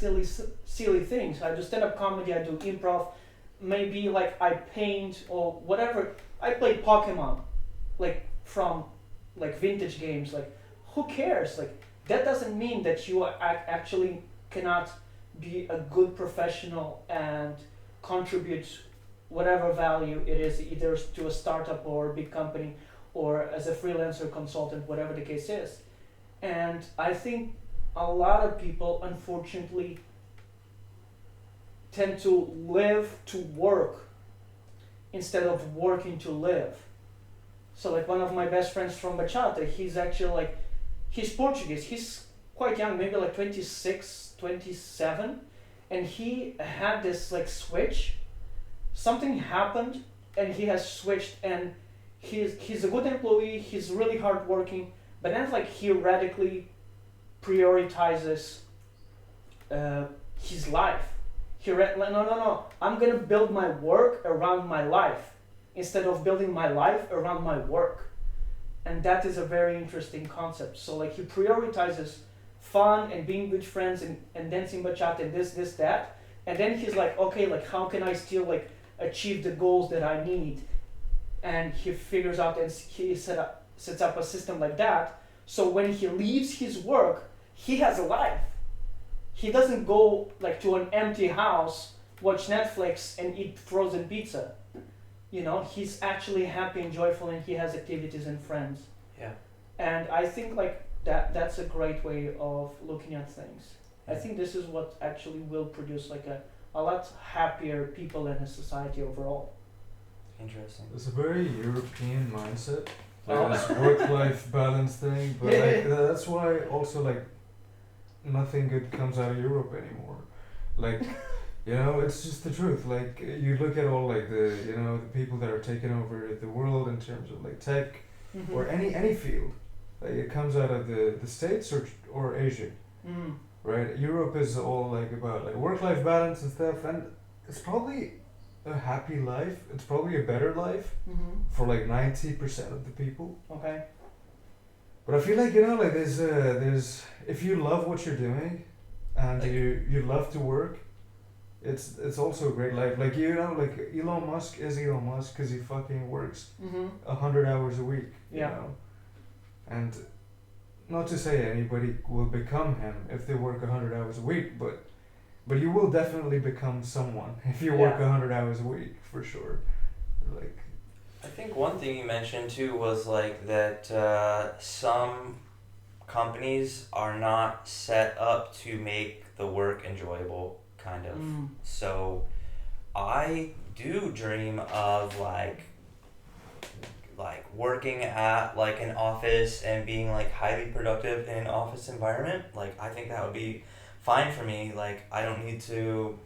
silly things, I do stand-up comedy, I do improv, maybe like I paint or whatever, I play Pokemon, like from like vintage games, like who cares? Like that doesn't mean that you actually cannot be a good professional and contribute whatever value it is, either to a startup or a big company or as a freelancer consultant, whatever the case is. And I think a lot of people unfortunately tend to live to work instead of working to live. So like one of my best friends from Bachata, he's actually like, he's Portuguese, he's quite young, maybe like 26, 27, and he had this like switch. Something happened and he has switched, and he's a good employee, he's really hardworking, but then like he radically prioritizes his life. No, I'm gonna build my work around my life instead of building my life around my work. And that is a very interesting concept. So like he prioritizes fun and being good friends and dancing bachata and this that, and then he's like, okay, like how can I still like achieve the goals that I need, and he figures out and he sets up a system like that. So when he leaves his work, he has a life. He doesn't go like to an empty house, watch Netflix and eat frozen pizza. You know, he's actually happy and joyful, and he has activities and friends. Yeah. And I think like that's a great way of looking at things. I think this is what actually will produce like a lot happier people in a society overall. Interesting. It's a very European mindset, Oh. like this work-life balance thing. But like, that's why also like nothing good comes out of Europe anymore. Like, you know, it's just the truth. Like you look at all like the the people that are taking over the world in terms of like tech Mm-hmm. or any field. Like it comes out of the States or Asia, Mm. right? Europe is all like about like work-life balance and stuff, and it's probably a happy life. It's probably a better life Mm-hmm. for like 90% of the people. Okay. But I feel like like there's if you love what you're doing, and Like- you love to work, it's also a great life. Like like Elon Musk is Elon Musk because he fucking works Mm-hmm. 100 hours a week. Yeah. You know, and not to say anybody will become him if they work 100 hours a week, but you will definitely become someone if you work Yeah. 100 hours a week for sure. Like. I think one thing you mentioned too was like that some companies are not set up to make the work enjoyable, kind of. Mm. So I do dream of like working at like an office and being like highly productive in an office environment. Like I think that would be fine for me. Like I don't need to,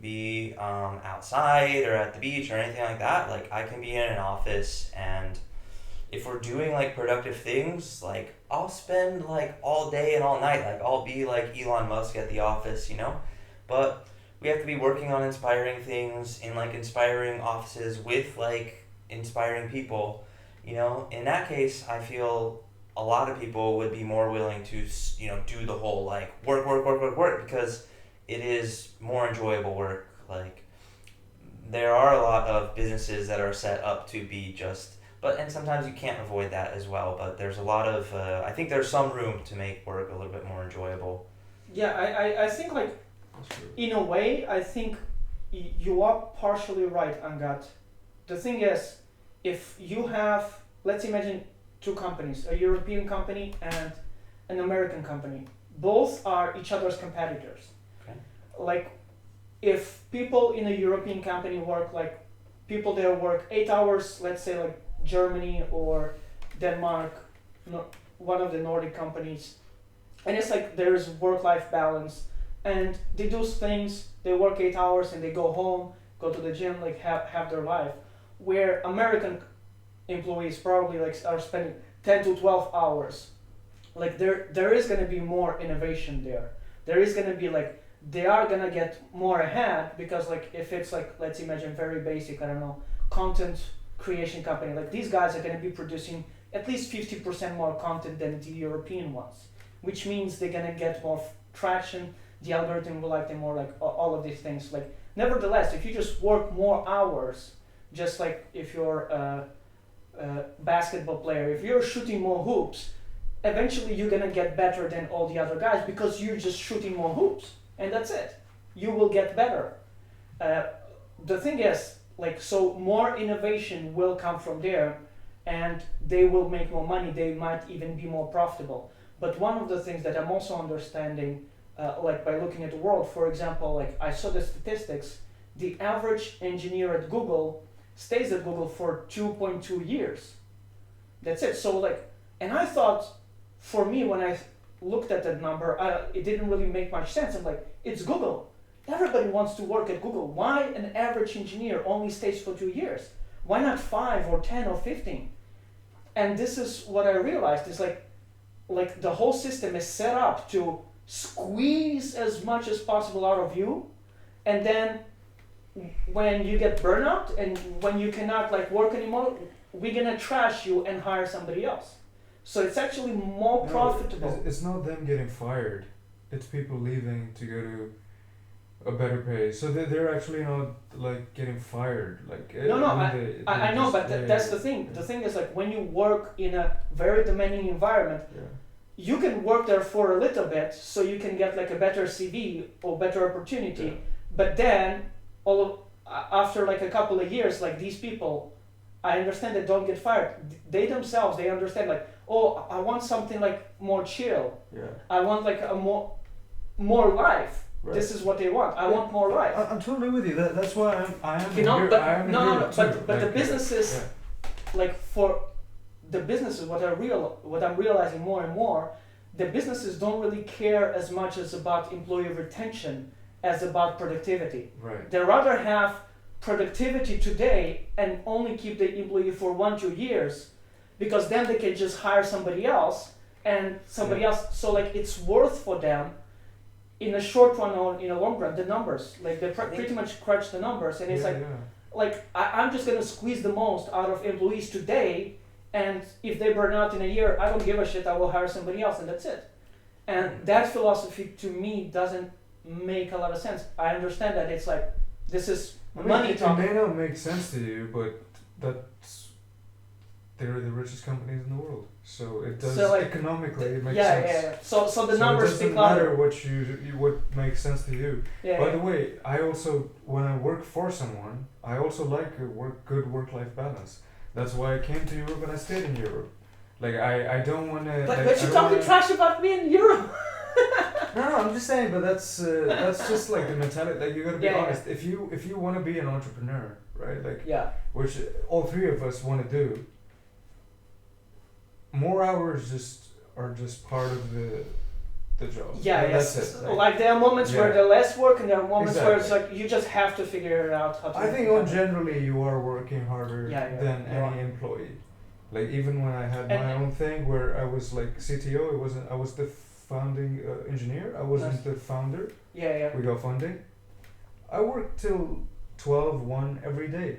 be outside or at the beach or anything like that. Like I can be in an office, and if we're doing like productive things, like I'll spend like all day and all night. Like I'll be like Elon Musk at the office, but we have to be working on inspiring things in like inspiring offices with like inspiring people. In that case, I feel a lot of people would be more willing to do the whole like work because it is more enjoyable work. Like there are a lot of businesses that are set up to be and sometimes you can't avoid that as well, but there's a lot of I think there's some room to make work a little bit more enjoyable. Yeah, I think like That's true. in a way, I think you are partially right, Angat. The thing is, if you have, let's imagine two companies, a European company and an American company. Both are each other's competitors. Okay. Like, if people in a European company work, like, people there work 8 hours, let's say like Germany or Denmark, one of the Nordic companies, and it's like there's work-life balance, and they do things, they work 8 hours and they go home, go to the gym, like have their life, where American employees probably like are spending 10 to 12 hours. Like there is going to be more innovation there. There is going to be like, they are going to get more ahead, because like if it's like, let's imagine very basic, I don't know, content creation company, like these guys are going to be producing at least 50% more content than the European ones, which means they're going to get more traction, the algorithm will like them more, like all of these things. Like nevertheless, if you just work more hours, just like if you're a basketball player, if you're shooting more hoops, eventually you're gonna get better than all the other guys, because you're just shooting more hoops, and that's it. You will get better. The thing is, like, so more innovation will come from there, and they will make more money. They might even be more profitable. But one of the things that I'm also understanding, like by looking at the world, for example, like I saw the statistics, the average engineer at Google stays at Google for 2.2 years. That's it. So like, and I thought, for me, when I looked at that number, it didn't really make much sense. I'm like, it's Google. Everybody wants to work at Google. Why an average engineer only stays for 2 years? Why not 5 or 10 or 15? And this is what I realized, is like the whole system is set up to squeeze as much as possible out of you, and then when you get burnout and when you cannot like work anymore, we're gonna trash you and hire somebody else. So it's actually more No, profitable. it's not them getting fired. It's people leaving to go to a better pay. So they're actually not like getting fired. Like No, no, when I know, just- but that's the thing. yeah. The thing is like when you work in a very demanding environment, Yeah. you can work there for a little bit, so you can get like a better CV or better opportunity. Yeah. But then, after like a couple of years, like these people, I understand they don't get fired. They themselves, they understand like, oh, I want something like more chill. Yeah. I want like a more life. Right. This is what they want. I Yeah. want more life. I'm totally with you. That's why I am You know, here. but I am no, here no, too. but the Like, businesses, yeah. like for the businesses, what I'm realizing more and more, the businesses don't really care as much as about employee retention as about productivity. Right. They rather have productivity today and only keep the employee for 1-2 years, because then they can just hire somebody else and somebody Yeah. else. So like it's worth for them in the short run or in the long run, the numbers. Like they pretty much crunch the numbers, and it's Yeah, like yeah. like I'm just gonna squeeze the most out of employees today, and if they burn out in a year, I don't give a shit. I will hire somebody else, and that's it. And that philosophy to me doesn't make a lot of sense. I understand that it's like this is I mean, money it talking. may not make sense to you, but they're the richest companies in the world. So it does So, like, economically it makes Yeah, sense. yeah, yeah. So the So numbers it speak doesn't matter louder. what makes sense to you. Yeah, By yeah. the way, I also when I work for someone, I also like a good work-life balance. That's why I came to Europe and I stayed in Europe. Like I don't want to. But you're talking trash about me in Europe. No, I'm just saying, but that's just like the mentality. Like you gotta be Yeah, yeah. honest. If you want to be an entrepreneur, right? Like Yeah. which all three of us want to do. More hours are just part of the job. Yeah, And yes. That's it. Like there are moments where Yeah. there's less work, and there are moments where it's Exactly. like you just have to figure it out how to. I think on generally you are working harder Yeah, yeah, than you any are. employee. Like even when I had And- my own thing where I was like CTO, I was the founding engineer. I wasn't Nice. the founder. Yeah, yeah. We got funding. I worked till 12, 1 every day.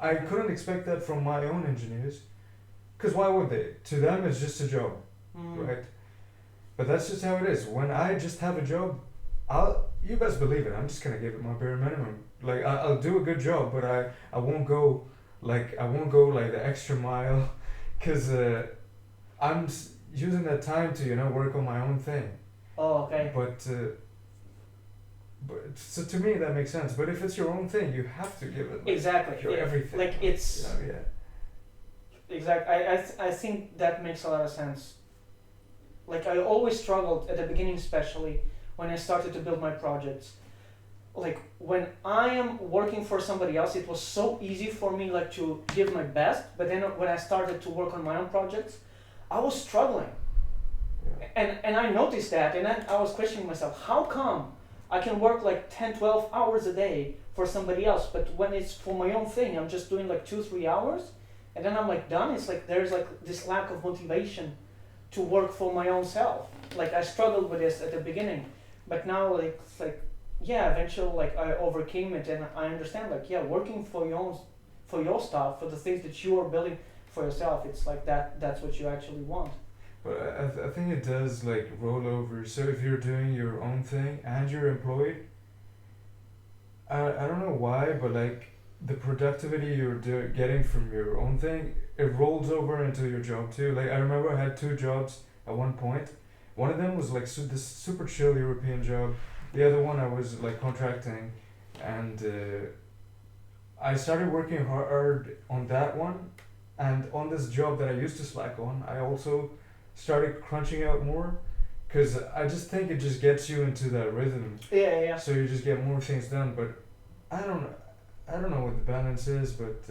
I couldn't expect that from my own engineers. Because why would they? To them, it's just a job, Mm. right? But that's just how it is. When I just have a job, you best believe it, I'm just going to give it my bare minimum. Like, I'll do a good job, but I won't go like the extra mile. Because I'm using that time to, work on my own thing. Oh, okay. But so to me that makes sense. But if it's your own thing, you have to give it like, Exactly. your Yeah. everything. Like it's Yeah. exact. I think that makes a lot of sense. Like I always struggled at the beginning, especially when I started to build my projects. Like when I am working for somebody else, it was so easy for me like to give my best. But then when I started to work on my own projects, I was struggling. Yeah. And I noticed that, and then I was questioning myself, how come I can work like 10, 12 hours a day for somebody else, but when it's for my own thing, I'm just doing like 2-3 hours, and then I'm like done. It's like there's like this lack of motivation to work for my own self. Like I struggled with this at the beginning, but now like it's like yeah, eventually like I overcame it, and I understand like yeah, working for your stuff, for the things that you are building for yourself, it's like that's what you actually want. But I think it does like roll over. So if you're doing your own thing and you're employed, I don't know why, but like the productivity you're getting from your own thing, it rolls over into your job too. Like I remember I had 2 jobs at one point. One of them was like this super chill European job. The other one I was like contracting, and I started working hard on that one, and on this job that I used to slack on, I also started crunching out more, because I just think it just gets you into that rhythm. Yeah, yeah. So you just get more things done. But I don't know what the balance is, but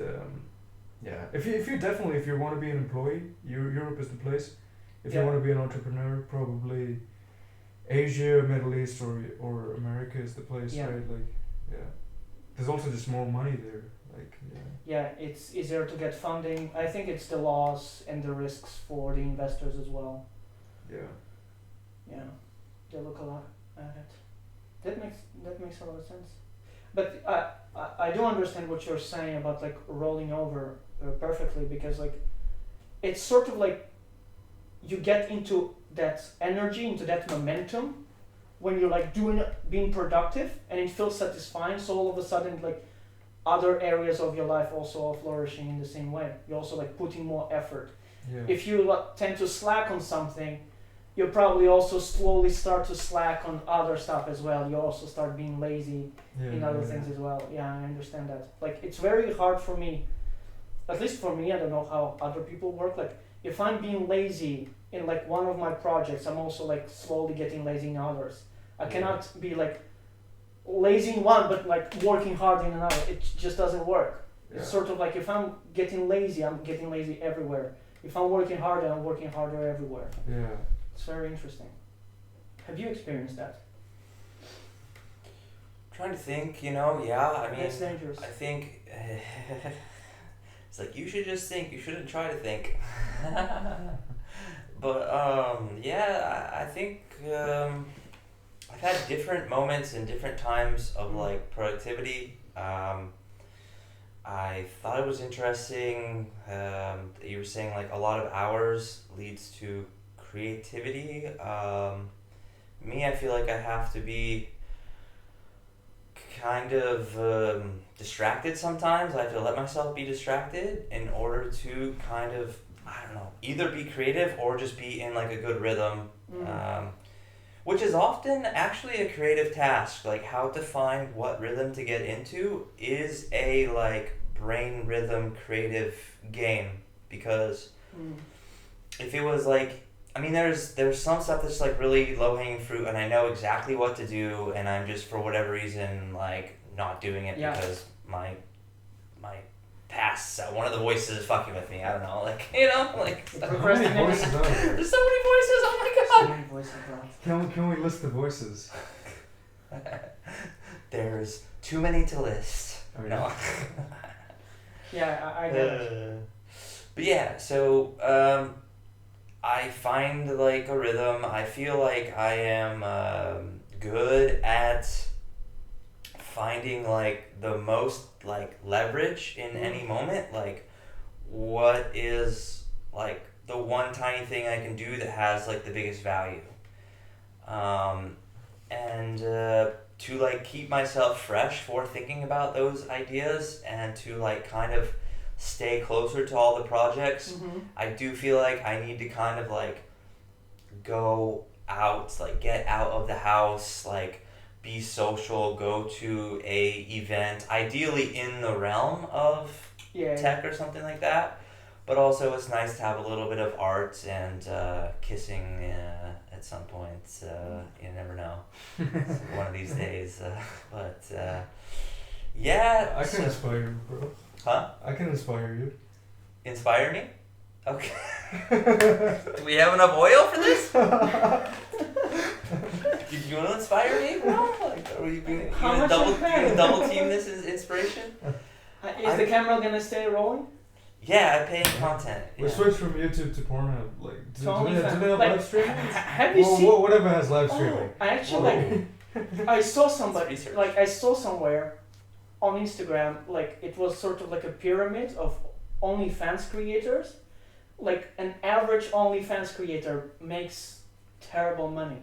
yeah. If you want to be an employee, Europe is the place. If you Yeah. want to be an entrepreneur, probably Asia, Middle East, or America is the place, Yeah. right? Like, yeah. There's also just more money there. Like, yeah. Yeah, it's easier to get funding. I think it's the laws and the risks for the investors as well. Yeah. Yeah, they look a lot at it. That makes a lot of sense. But I do understand what you're saying about like rolling over perfectly, because like it's sort of like you get into that energy, into that momentum, when you're like being productive, and it feels satisfying. So all of a sudden, like other areas of your life also are flourishing in the same way. You're also like putting more effort. Yeah. If you tend to slack on something, you probably also slowly start to slack on other stuff as well. You also start being lazy in other things as well. Yeah, I understand that. Like, it's very hard for me, at least for me, I don't know how other people work. Like, if I'm being lazy in like one of my projects, I'm also like slowly getting lazy in others. I cannot be like lazy in one but like working hard in another. It just doesn't work. Yeah. It's sort of like if I'm getting lazy, I'm getting lazy everywhere. If I'm working harder, I'm working harder everywhere. Yeah. It's very interesting. Have you experienced that? Trying to think, I mean, It's dangerous. I think it's like you should just think. You shouldn't try to think. But I think I've had different moments and different times of like productivity. I thought it was interesting that you were saying like a lot of hours leads to creativity. Me, I feel like I have to be kind of distracted sometimes. I have to let myself be distracted in order to kind of, I don't know, either be creative or just be in like a good rhythm. Which is often actually a creative task. Like how to find what rhythm to get into is a like brain rhythm creative game, because if it was like, I mean, there's some stuff that's like really low hanging fruit and I know exactly what to do and I'm just for whatever reason like not doing it because my past one of the voices is fucking with me. I don't know, like How many voices are there? there's so many voices. Oh my god. So many voices, bro. Can we list the voices? There's too many to list. Oh, No. Yeah, I get it. But yeah, so I find like a rhythm. I feel like I am good at finding like the most like leverage in any moment. Like what is like the one tiny thing I can do that has like the biggest value. And to like keep myself fresh for thinking about those ideas and to like kind of stay closer to all the projects, I do feel like I need to kind of like go out, like get out of the house, like be social, go to a event, ideally in the realm of tech or something like that. But also it's nice to have a little bit of art and kissing at some point. You never know. One of these days. But yeah. I can inspire you, bro. Huh? I can inspire you. Inspire me? Okay. Do we have enough oil for this? Do you want to inspire me, bro? Like, are you gonna double team this as inspiration? Is the camera gonna stay rolling? Yeah, I pay in content. We switched from YouTube to Pornhub. Like, do they have like, live streaming? Have you seen? Whatever has live streaming. I actually I saw somebody I saw somewhere on Instagram, like it was sort of like a pyramid of OnlyFans creators. Like an average OnlyFans creator makes terrible money.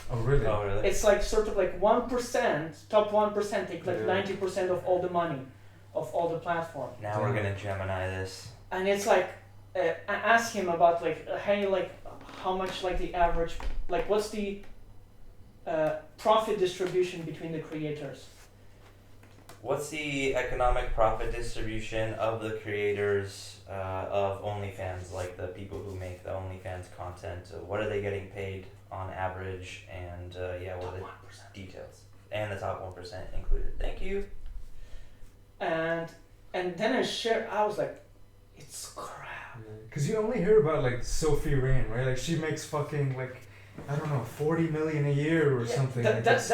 Oh really? Oh really? It's like sort of like 1%, top 1% take like 90% of all the money of all the platform. Now we're gonna Gemini this. And it's like, I asked him about like, hey, like how much like the average, like what's the profit distribution between the creators? What's the economic profit distribution of the creators of OnlyFans, like the people who make the OnlyFans content? What are they getting paid on average? And what are the details? And the top 1% included. Thank you. And then I was like, it's crap. Because you only hear about like Sophie Rain, right? Like she makes fucking like, I don't know, 40 million a year or something. But that's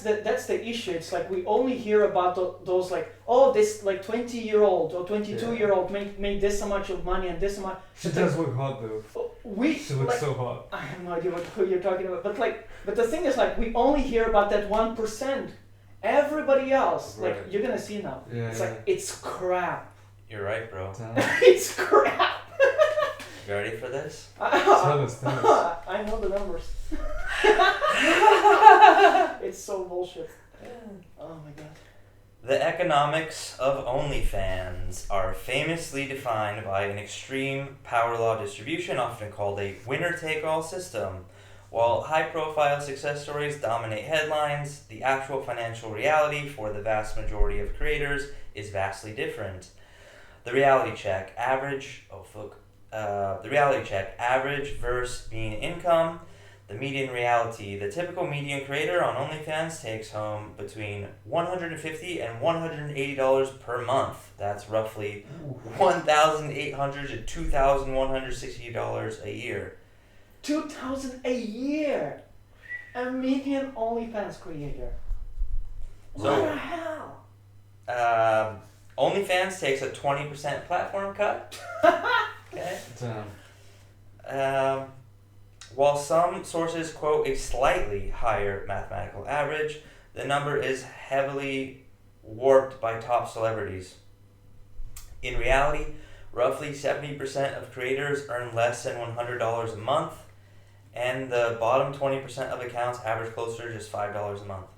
the issue. It's like we only hear about those like, oh, this like 20-year-old or 22-year-old made this much of money and this much. She does look hot though. She looks so hot. I have no idea who you're talking about. But the thing is like we only hear about that 1%. Everybody else, like you're gonna see now. It's like it's crap. You're right, bro. It's crap. You ready for this? Tell us. I know the numbers. It's so bullshit. Oh my god. The economics of OnlyFans are famously defined by an extreme power law distribution, often called a winner-take-all system. While high-profile success stories dominate headlines, the actual financial reality for the vast majority of creators is vastly different. The reality check, average versus median income. The median reality, the typical median creator on OnlyFans takes home between $150 and $180 per month. That's roughly $1,800 to $2,160 a year. $2,000 a year. A median OnlyFans creator. So, What the hell? OnlyFans takes a 20% platform cut. Okay. Damn. While some sources quote a slightly higher mathematical average, the number is heavily warped by top celebrities. In reality, roughly 70% of creators earn less than $100 a month, and the bottom 20% of accounts average closer to just $5 a month.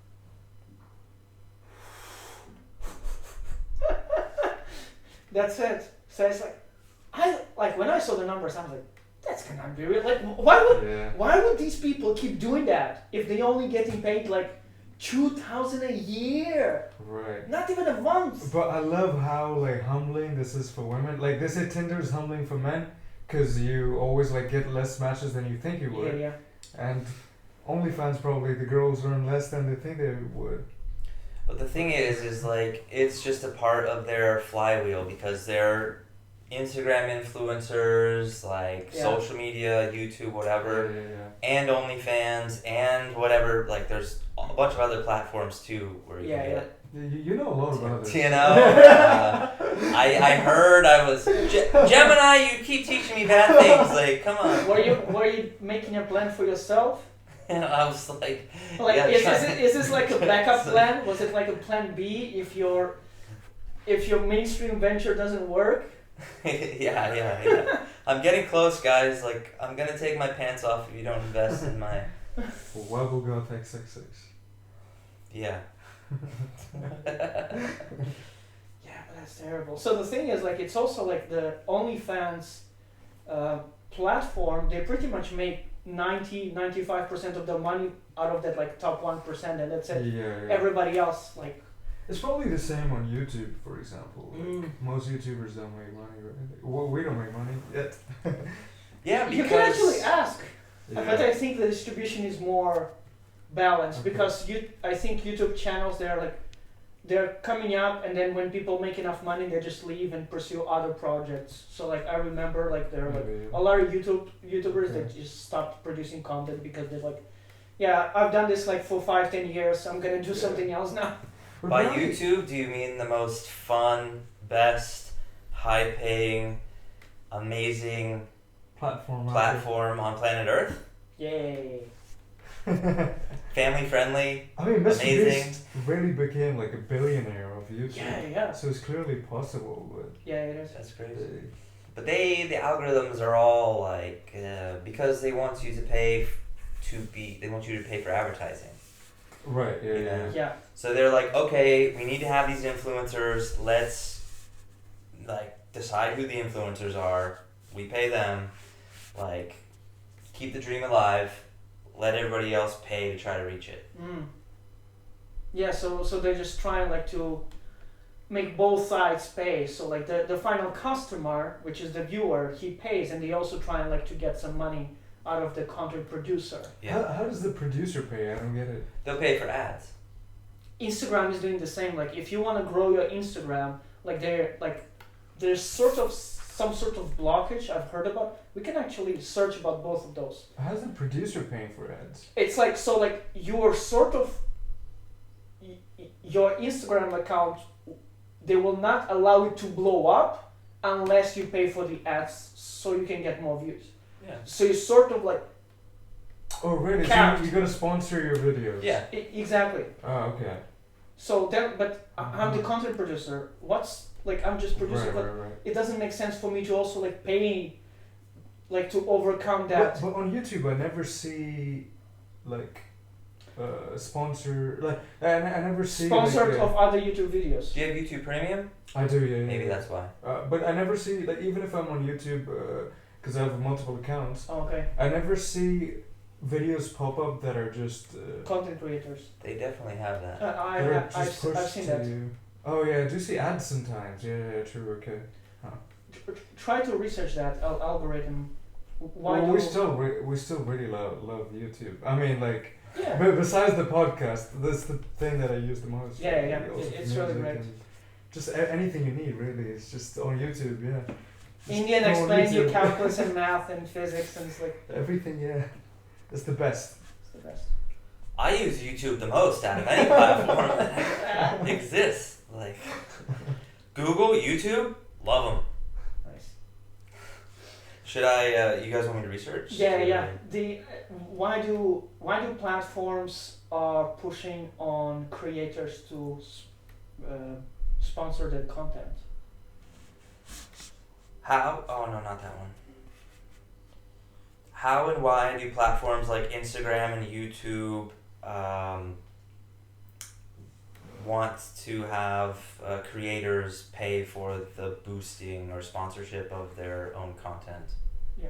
That's it. So it's like when I saw the numbers, I was like, that's cannot be real. Like, why would these people keep doing that if they only getting paid like $2,000 a year? Right. Not even a month. But I love how like humbling this is for women. Like they say Tinder is humbling for men, cause you always like get less matches than you think you would. Yeah. And OnlyFans probably the girls earn less than they think they would. But the thing is like, it's just a part of their flywheel because they're Instagram influencers, like social media, YouTube, whatever, and OnlyFans, and whatever. Like, there's a bunch of other platforms too where you can get. You know a lot about this. You know, I heard I was Gemini. You keep teaching me bad things. Like, come on. Were you making a plan for yourself? And I was like, is this like a backup plan? Was it like a plan B if your mainstream venture doesn't work? yeah. I'm getting close, guys. Like, I'm gonna take my pants off if you don't invest in my. Wobblegoth XXX. Yeah. Yeah, but that's terrible. So the thing is, like, it's also like the OnlyFans platform. They pretty much make 95% of the money out of that like top 1%, and that's it. Yeah. Everybody else like. It's probably the same on YouTube, for example. Like, most YouTubers don't make money, right? Well, we don't make money yet. Yeah, because you can actually ask, Yeah. but I think the distribution is more balanced because I think YouTube channels they're coming up, and then when people make enough money, they just leave and pursue other projects. So like I remember like there are like a lot of YouTubers that just stopped producing content because they're like, yeah, I've done this like for 5-10 years. I'm gonna do something else now. By YouTube, do you mean the most fun, best, high-paying, amazing platform on planet Earth? Yay. Family-friendly, I mean, Mr. amazing. Beast really became like a billionaire of YouTube. Yeah. So it's clearly possible, but... Yeah, it is. That's crazy. But the algorithms are all like, because they want you to pay they want you to pay for advertising. Right, yeah. So they're like, okay, we need to have these influencers. Let's like decide who the influencers are. We pay them. Like, keep the dream alive. Let everybody else pay to try to reach it. Yeah, so they're just trying like to make both sides pay. So like the final customer, which is the viewer, he pays, and they also trying like to get some money out of the content producer. Yeah. How does the producer pay? I don't get it. They'll pay for ads. Instagram is doing the same. Like if you want to grow your Instagram, there's sort of some sort of blockage I've heard about. We can actually search about both of those. How's the producer paying for ads? It's like, so like you're sort of your Instagram account, they will not allow it to blow up unless you pay for the ads so you can get more views. Yeah. So you sort of like. Oh, really? Capped. So you gotta sponsor your videos? Yeah. Exactly. Oh, okay. So then, but I'm the content producer. I'm just producing. Right. It doesn't make sense for me to also like pay like to overcome that. But on YouTube, I never see like sponsor like I never see Sponsored like, of other YouTube videos. Do you have YouTube Premium? I do, yeah. Maybe yeah. that's why. But I never see like even if I'm on YouTube, because I have multiple accounts. Oh, okay. I never see videos pop up that are just. Content creators. They definitely have that. I've seen that. Oh yeah, I do see ads sometimes. Yeah, true. Okay. Try to research that algorithm. Why well, do we still really love YouTube. I mean, like, yeah. but besides the podcast, that's the thing that I use the most. Yeah, Also for it's really music great. and just anything you need, really. It's just on YouTube. Yeah. Just Indian go on explains you YouTube. calculus and math and physics, and it's like Everything, yeah. It's the best. it's the best. I use YouTube the most out of any platform that exists. Like Google, YouTube, love them. Nice. Should I? You guys want me to research? Yeah. The why do platforms are pushing on creators to sponsor their content? How? Oh no, not that one. How and why do platforms like Instagram and YouTube want to have creators pay for the boosting or sponsorship of their own content? Yeah.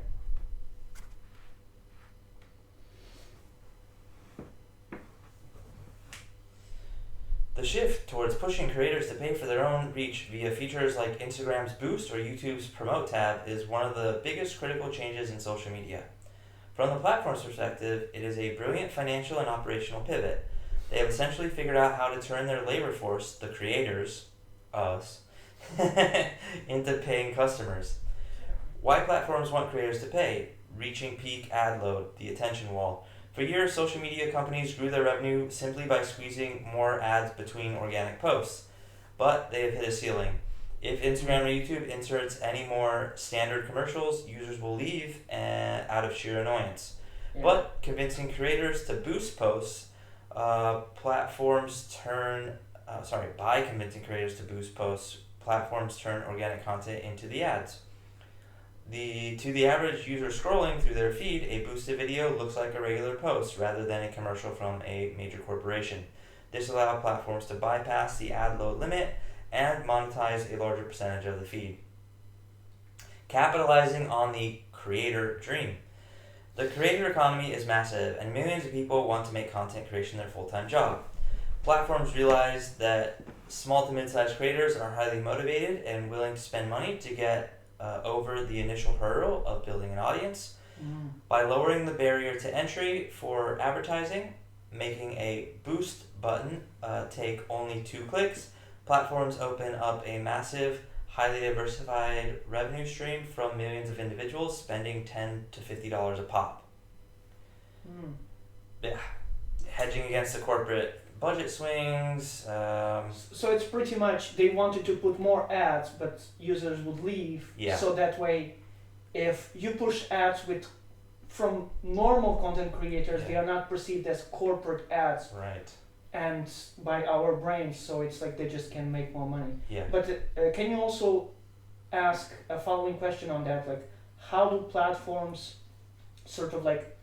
The shift towards pushing creators to pay for their own reach via features like Instagram's Boost or YouTube's Promote tab is one of the biggest critical changes in social media. From the platform's perspective, it is a brilliant financial and operational pivot. They have essentially figured out how to turn their labor force, the creators, us, into paying customers. Why platforms want creators to pay? Reaching peak ad load, the attention wall. For years, social media companies grew their revenue simply by squeezing more ads between organic posts. But they have hit a ceiling. If Instagram or YouTube inserts any more standard commercials, users will leave out of sheer annoyance. Yeah. But convincing creators to boost posts, by convincing creators to boost posts, platforms turn organic content into the ads. To the average user scrolling through their feed, a boosted video looks like a regular post rather than a commercial from a major corporation. This allows platforms to bypass the ad load limit and monetize a larger percentage of the feed. Capitalizing on the creator dream. The creator economy is massive, and millions of people want to make content creation their full-time job. Platforms realize that small to mid-sized creators are highly motivated and willing to spend money to get over the initial hurdle of building an audience. By lowering the barrier to entry for advertising, making a boost button take only 2 clicks, platforms open up a massive, highly diversified revenue stream from millions of individuals spending $10 to $50 a pop. Yeah, hedging against the corporate budget swings. So it's pretty much they wanted to put more ads, but users would leave. Yeah. So that way, if you push ads from normal content creators, Yeah. they are not perceived as corporate ads Right. and by our brains. So it's like they just can make more money. Yeah. But can you also ask a following question on that? Like, how do platforms sort of like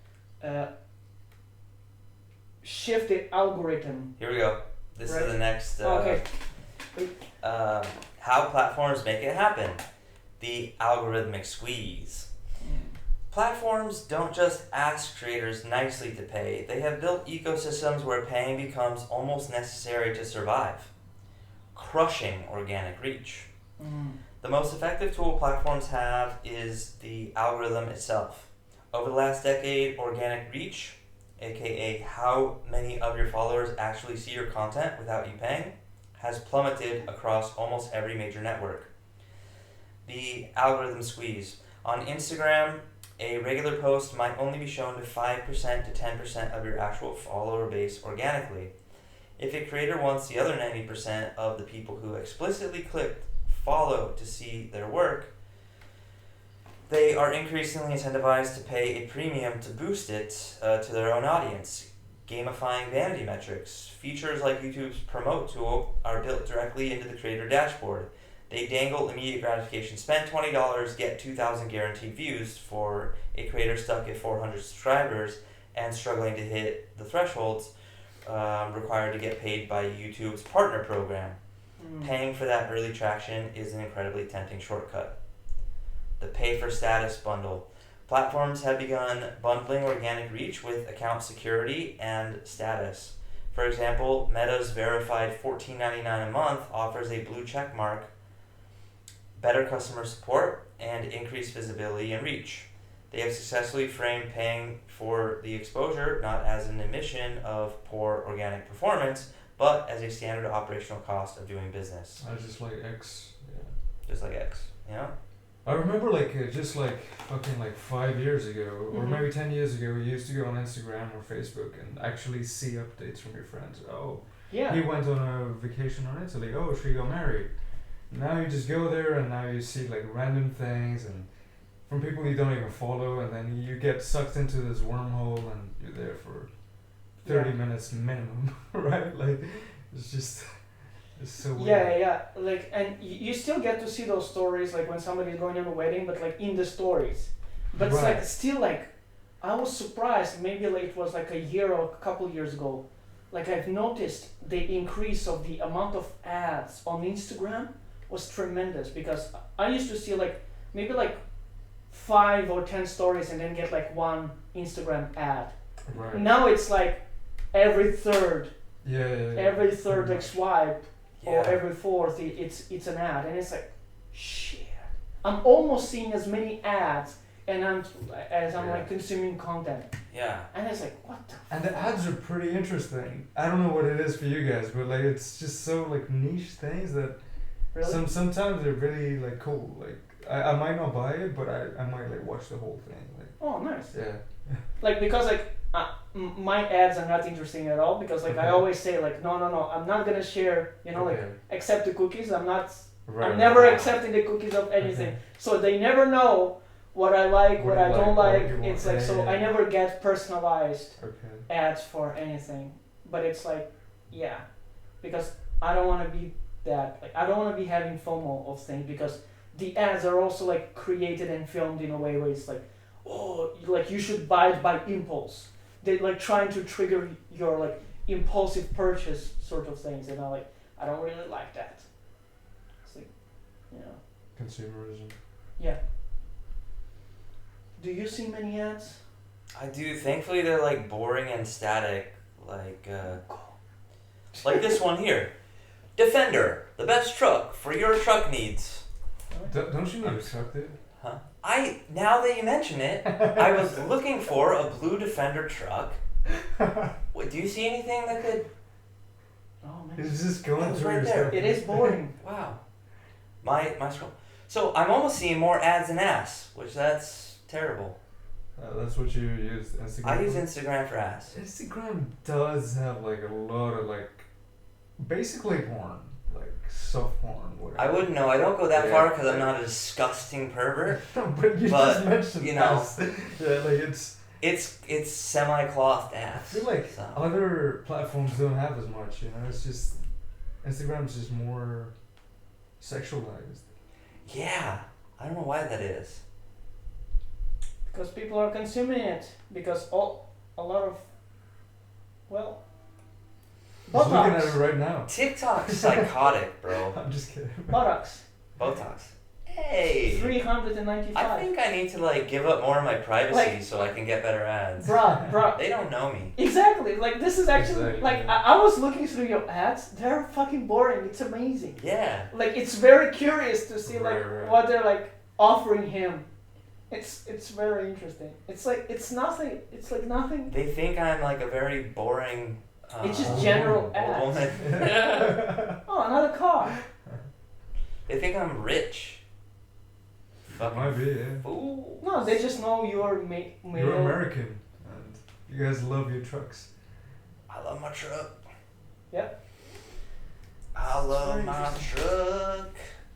shift the algorithm? Here we go. This Right. is the next. Okay. How platforms make it happen. The algorithmic squeeze. Platforms don't just ask creators nicely to pay, they have built ecosystems where paying becomes almost necessary to survive, crushing organic reach. The most effective tool platforms have is the algorithm itself. Over the last decade, organic reach, aka how many of your followers actually see your content without you paying, has plummeted across almost every major network. The algorithm squeeze. On Instagram, a regular post might only be shown to 5% to 10% of your actual follower base organically. If a creator wants the other 90% of the people who explicitly clicked follow to see their work, they are increasingly incentivized to pay a premium to boost it to their own audience. Gamifying vanity metrics. Features like YouTube's Promote tool are built directly into the creator dashboard. They dangle immediate gratification. Spend $20, get 2,000 guaranteed views for a creator stuck at 400 subscribers and struggling to hit the thresholds required to get paid by YouTube's partner program. Paying for that early traction is an incredibly tempting shortcut. The pay for status bundle. Platforms have begun bundling organic reach with account security and status. For example, Meta's verified $14.99 a month offers a blue check mark, better customer support, and increased visibility and reach. They have successfully framed paying for the exposure not as an admission of poor organic performance, but as a standard operational cost of doing business. I just like X. Yeah. Just like X, you know? I remember just fucking 5 years ago, or maybe 10 years ago, you used to go on Instagram or Facebook and actually see updates from your friends. Oh, Yeah. he went on a vacation on Italy. Oh, she got married. Now you just go there and now you see random things and from people you don't even follow, and then you get sucked into this wormhole and you're there for 30 minutes minimum, right? It's so weird. Yeah. And you still get to see those stories, when somebody's going on a wedding, but in the stories. But Right. it's still I was surprised. Maybe it was a year or a couple years ago. I've noticed the increase of the amount of ads on Instagram was tremendous, because I used to see maybe 5 or 10 stories and then get one Instagram ad. Right. Now it's every third. Yeah. Every third Pretty much. swipe or Yeah. every fourth it's an ad, and it's shit. I'm almost seeing as many ads and I'm Yeah. consuming content, Yeah. and it's what the And the ads are pretty interesting. I don't know what it is for you guys, but it's just so really niche things that sometimes they're really cool. I might not buy it, but I might watch the whole thing. oh nice. Yeah. Because my ads are not interesting at all, because I Okay. always say no, I'm not gonna share, Okay. accept the cookies. I'm not Right. I'm never accepting the cookies of anything. Okay. So they never know what I like, what you I don't what like. you want. It's Yeah, so yeah, I yeah. never get personalized Okay. ads for anything. But it's because I don't want to be that. I don't want to be having FOMO of things, because the ads are also created and filmed in a way where it's you should buy it by impulse. They're trying to trigger your impulsive purchase sort of things, and I don't really like that. It's Consumerism. yeah. Do you see many ads? I do. Thankfully, they're boring and static. Like this one here. Defender, the best truck for your truck needs. Don't you need a truck, dude? Huh? Now that you mention it, I was looking for a blue Defender truck. What, do you see anything that could? Oh man. It's just going That was through right your there. stuff. It is boring. Wow. My scroll. So I'm almost seeing more ads than ass, which that's terrible. That's what you use Instagram. I use for? Instagram for ass. Instagram does have a lot of basically porn, soft porn. Whatever. I wouldn't know. I don't go that Yeah. far because I'm not a disgusting pervert. But you But, just mentioned you know. this. Yeah, It's semi-clothed I ass. feel so. other platforms don't have as much. It's just Instagram's just more sexualized. Yeah, I don't know why that is. Because people are consuming it. Because a lot of Just looking at Botox. it right now. TikTok's psychotic, bro. I'm just kidding. Botox. Botox. Hey. 395. I think I need to give up more of my privacy Like- so I can get better ads. Bruh. They don't know me. Exactly. This is actually Exactly. I was looking through your ads. They're fucking boring. It's amazing. Yeah. It's very curious to see Right. what they're offering him. It's very interesting. It's nothing. It's nothing. They think I'm a very boring. It's just general old ads. woman. Oh, another car. They think I'm rich. That might be, yeah. Fool. No, they just know you're You're American, and you guys love your trucks. I love my truck. Yep. I love very my truck.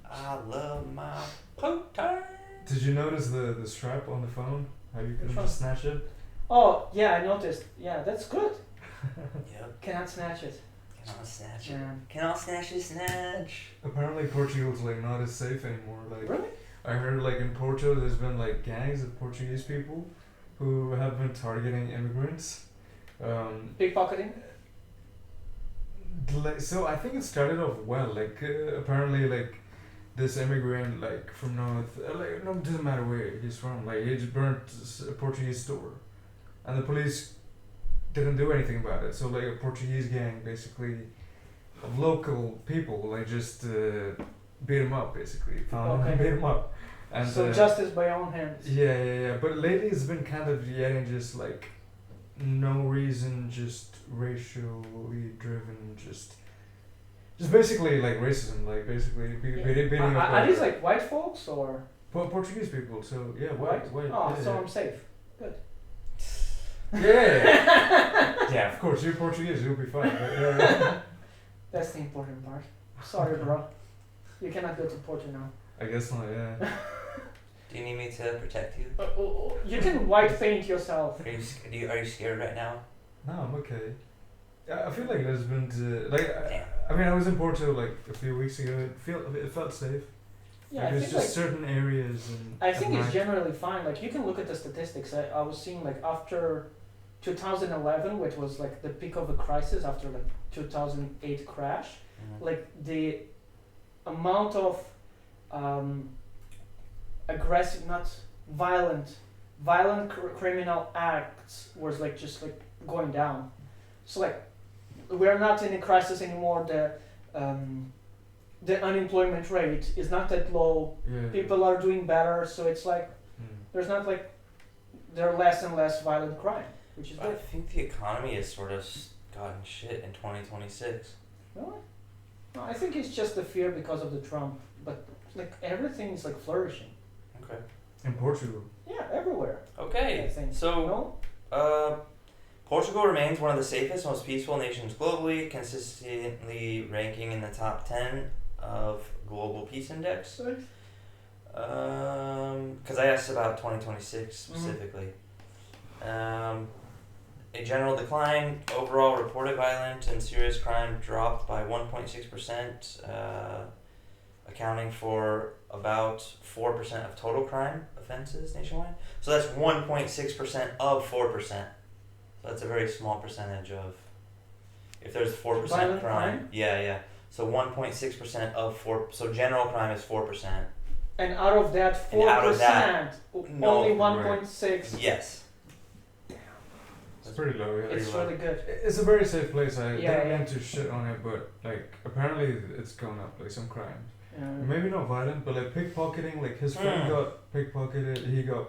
I love my potar. Did you notice the strap on the phone? How you Which can one? just snatch it? Oh, yeah, I noticed. Yeah, that's good. Yep. Cannot snatch it. Cannot snatch it. Yeah. Cannot snatch a snatch. Apparently Portugal's like not as safe anymore. Like Really? I heard like in Portugal there's been like gangs of Portuguese people who have been targeting immigrants. Pickpocketing? So I think it started off well. Like apparently like this immigrant like from north, like no, it doesn't matter where he's from. Like he just burnt a Portuguese store, and the police didn't do anything about it. So like a Portuguese gang basically of local people like just beat him up basically. Found him and beat him up. And So justice by own hands. yeah. But lately it's been kind of getting just like no reason, just racially driven, just basically like racism, like basically beating up. Are these like white folks or Portuguese people? So yeah, white. Oh, yeah, so yeah. I'm safe. Yeah. Yeah, of course, you're Portuguese, you'll be fine. But, yeah. That's the important part. Sorry, bro. You cannot go to Porto now. I guess not. Yeah. Do you need me to protect you? You can white paint yourself. Are you scared right now? No, I'm okay. Yeah, I feel like there's been like Damn. I mean I was in Porto like a few weeks ago. It felt safe. Yeah, like, I there's think just like certain areas and. I think at it's night. generally fine. Like you can look at the statistics. I was seeing like after 2011, which was like the peak of the crisis after like 2008 crash, like the amount of aggressive, not violent, criminal acts was like just like going down. So like we're not in a crisis anymore. The unemployment rate is not that low. Yeah. People are doing better, so it's like there's not like there are less and less violent crime, which is I good. think the economy has sort of gotten shit in 2026. Really? No, I think it's just the fear because of the Trump, but like everything is like flourishing. Okay. In Portugal. Yeah, everywhere. I Okay. think. So, No? Portugal remains one of the safest, most peaceful nations globally, consistently ranking in the top 10 of Global Peace Index. Because I asked about 2026 specifically. A general decline. Overall reported violent and serious crime dropped by 1.6%, accounting for about 4% of total crime offenses nationwide. So that's 1.6% of 4%. So that's a very small percentage of. If there's 4% Violent crime. crime? Yeah. So 1.6% of 4. So general crime is 4%. And out of that, And out of that, 4%, no, only right. 1.6. Yes. It's pretty low. Yeah. It's really good. It's a very safe place. I Yeah, didn't yeah. mean to shit on it, but like apparently it's gone up. Like some crimes, maybe not violent, but like pickpocketing. Like his friend got pickpocketed. He got.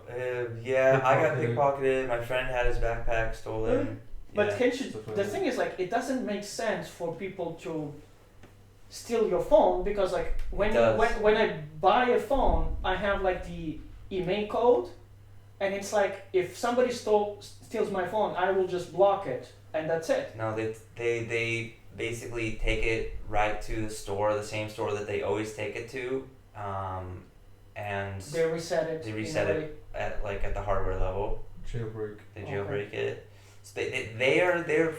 Yeah, I got Pickpocketed. pickpocketed. My friend had his backpack stolen. Really? But Yeah. Stuff like the that. thing is, like, it doesn't make sense for people to steal your phone because, like, when It does. when I buy a phone, I have like the email code, and it's like if somebody steals my phone, I will just block it, and that's it. No, they basically take it right to the store, the same store that they always take it to, and They reset it. They in reset a it. way. at the hardware level, Jailbreak. they Okay. jailbreak it. So they're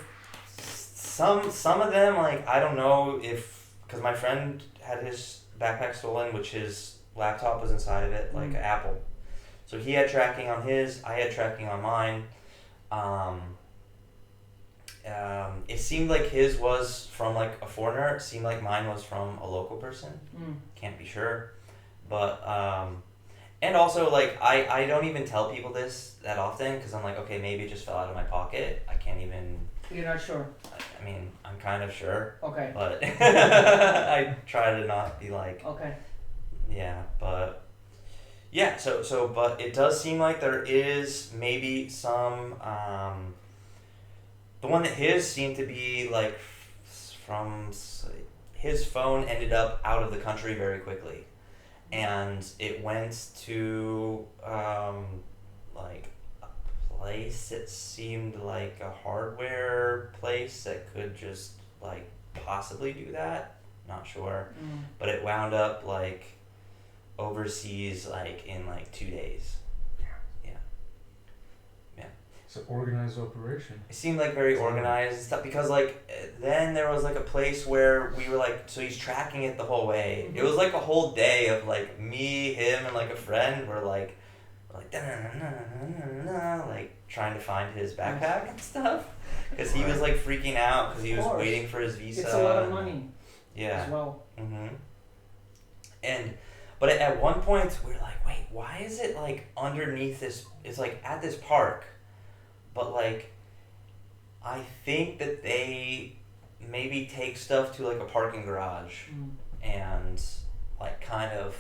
some of them, like, I don't know if, because my friend had his backpack stolen, which his laptop was inside of it, like Apple. So he had tracking on his, I had tracking on mine. It seemed like his was from like a foreigner. It seemed like mine was from a local person. Can't be sure. But, and also, like, I don't even tell people this that often because I'm like, okay, maybe it just fell out of my pocket. I can't even, You're not sure. I mean, I'm kind of sure. Okay. But I try to not be like, Okay. yeah, but yeah, so but it does seem like there is maybe some the one that his seemed to be like from his phone ended up out of the country very quickly, and it went to like a place that seemed like a hardware place that could just like possibly do that, not sure. But it wound up like overseas like in like 2 days. It's an organized operation. It seemed like very organized and stuff because like then there was like a place where we were like, so he's tracking it the whole way. It was like a whole day of like me, him, and like a friend were like like trying to find his backpack and stuff, because he was like freaking out because he was waiting for his visa. It's a lot of money. Yeah. As well. But at one point we were like, wait, why is it like underneath this? It's like at this park, but like I think that they maybe take stuff to like a parking garage and like kind of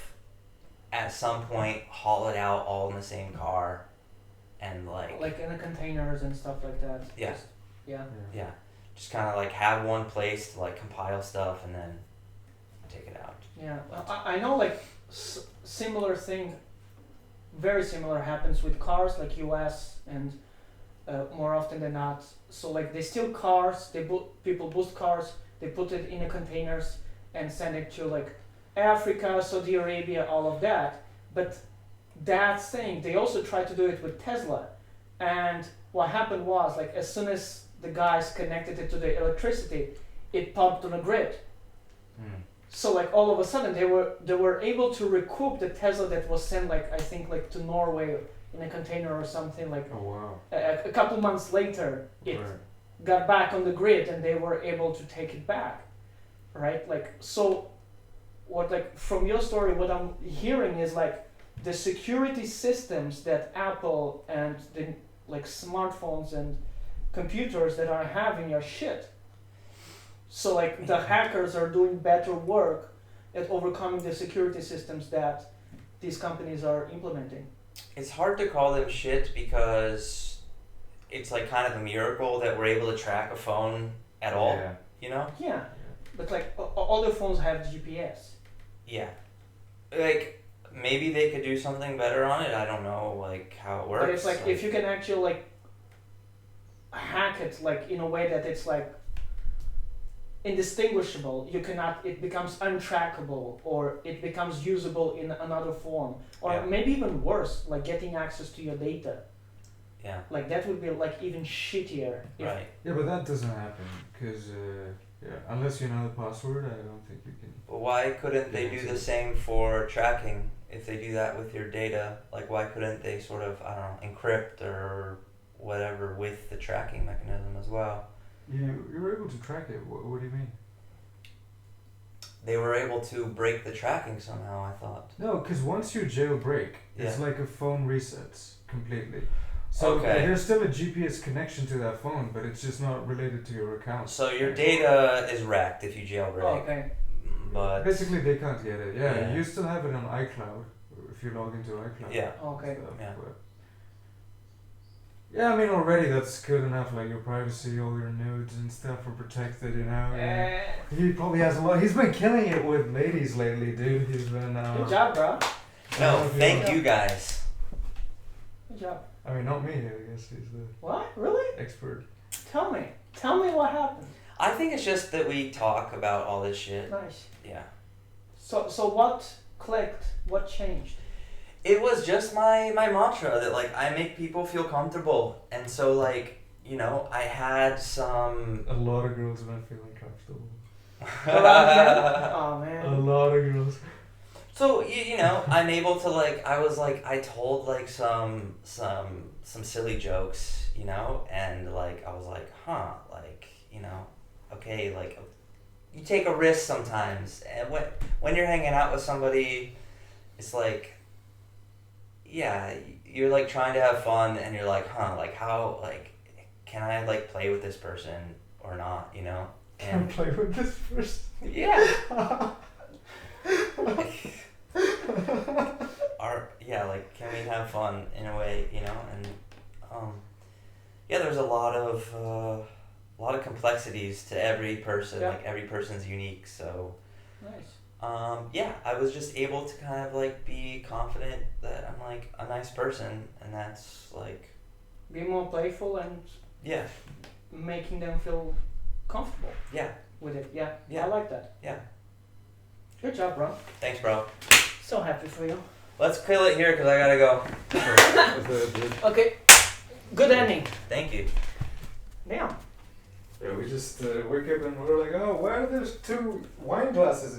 at some point haul it out all in the same car and like in the containers and stuff like that. Yeah. Yeah. Just kind of like have one place to like compile stuff and then take it out. Yeah, I know like similar thing, very similar happens with cars like US and more often than not. So like they steal cars, people boost cars, they put it in the containers and send it to like Africa, Saudi Arabia, all of that. But that thing, they also tried to do it with Tesla. And what happened was like as soon as the guys connected it to the electricity, it pumped on the grid. So like all of a sudden they were able to recoup the Tesla that was sent like I think like to Norway in a container or something like. Oh wow. A couple months later it got back on the grid and they were able to take it back, right? Like so, what like from your story, what I'm hearing is like the security systems that Apple and the like smartphones and computers that are having are shit. So like the hackers are doing better work at overcoming the security systems that these companies are implementing. It's hard to call them shit because it's like kind of a miracle that we're able to track a phone at all, you know? Yeah, but like all the phones have GPS. Yeah. Like maybe they could do something better on it. I don't know like how it works. But it's like if you can actually like hack it like in a way that it's like indistinguishable, you cannot, it becomes untrackable or it becomes usable in another form or maybe even worse, like getting access to your data. Yeah. Like that would be like even shittier. Right. Yeah, but that doesn't happen because unless you know the password, I don't think you can. But why couldn't they do the same for tracking? If they do that with your data, like why couldn't they sort of, I don't know, encrypt or whatever with the tracking mechanism as well? You were able to track it. What do you mean? They were able to break the tracking somehow, I thought. No, because once you jailbreak, it's like a phone resets completely. So Okay. there's still a GPS connection to that phone, but it's just not related to your account. So your data is wrecked if you jailbreak. Oh, okay. But Basically, they can't get it. Yeah. You still have it on iCloud if you log into iCloud. yeah. Okay. Stuff, Yeah. but- yeah, I mean already that's good enough. Like your privacy, all your nudes and stuff are protected. You know. He probably has a lot. He's been killing it with ladies lately, dude. He's been. Good job, bro. No, thank you guys. Good job. I mean, not me. I guess he's the What? Really? expert. Tell me what happened. I think it's just that we talk about all this shit. Nice. Yeah. So what clicked? What changed? It was just my mantra that like I make people feel comfortable, and so like you know I had some. A lot of girls have been feeling comfortable. Oh man. A lot of girls. So you know I'm able to like I told like some silly jokes, you know, and like I was like like you know okay like you take a risk sometimes, and when you're hanging out with somebody, it's like. Yeah, you're like trying to have fun and you're like, like how, like, can I like play with this person or not, you know? Can I play with this person? Yeah. Like, can we have fun in a way, you know? And, there's a lot of complexities to every person, like every person's unique, so. Nice. I was just able to kind of like be confident that I'm like a nice person, and that's like Be more playful and making them feel comfortable. Yeah. With it. Yeah. Yeah. I like that. Yeah. Good job, bro. Thanks, bro. So happy for you. Let's kill it here because I gotta go. Okay. Good ending. Thank you. Damn. Yeah, we just wake up and we're like, oh, why are there two wine glasses in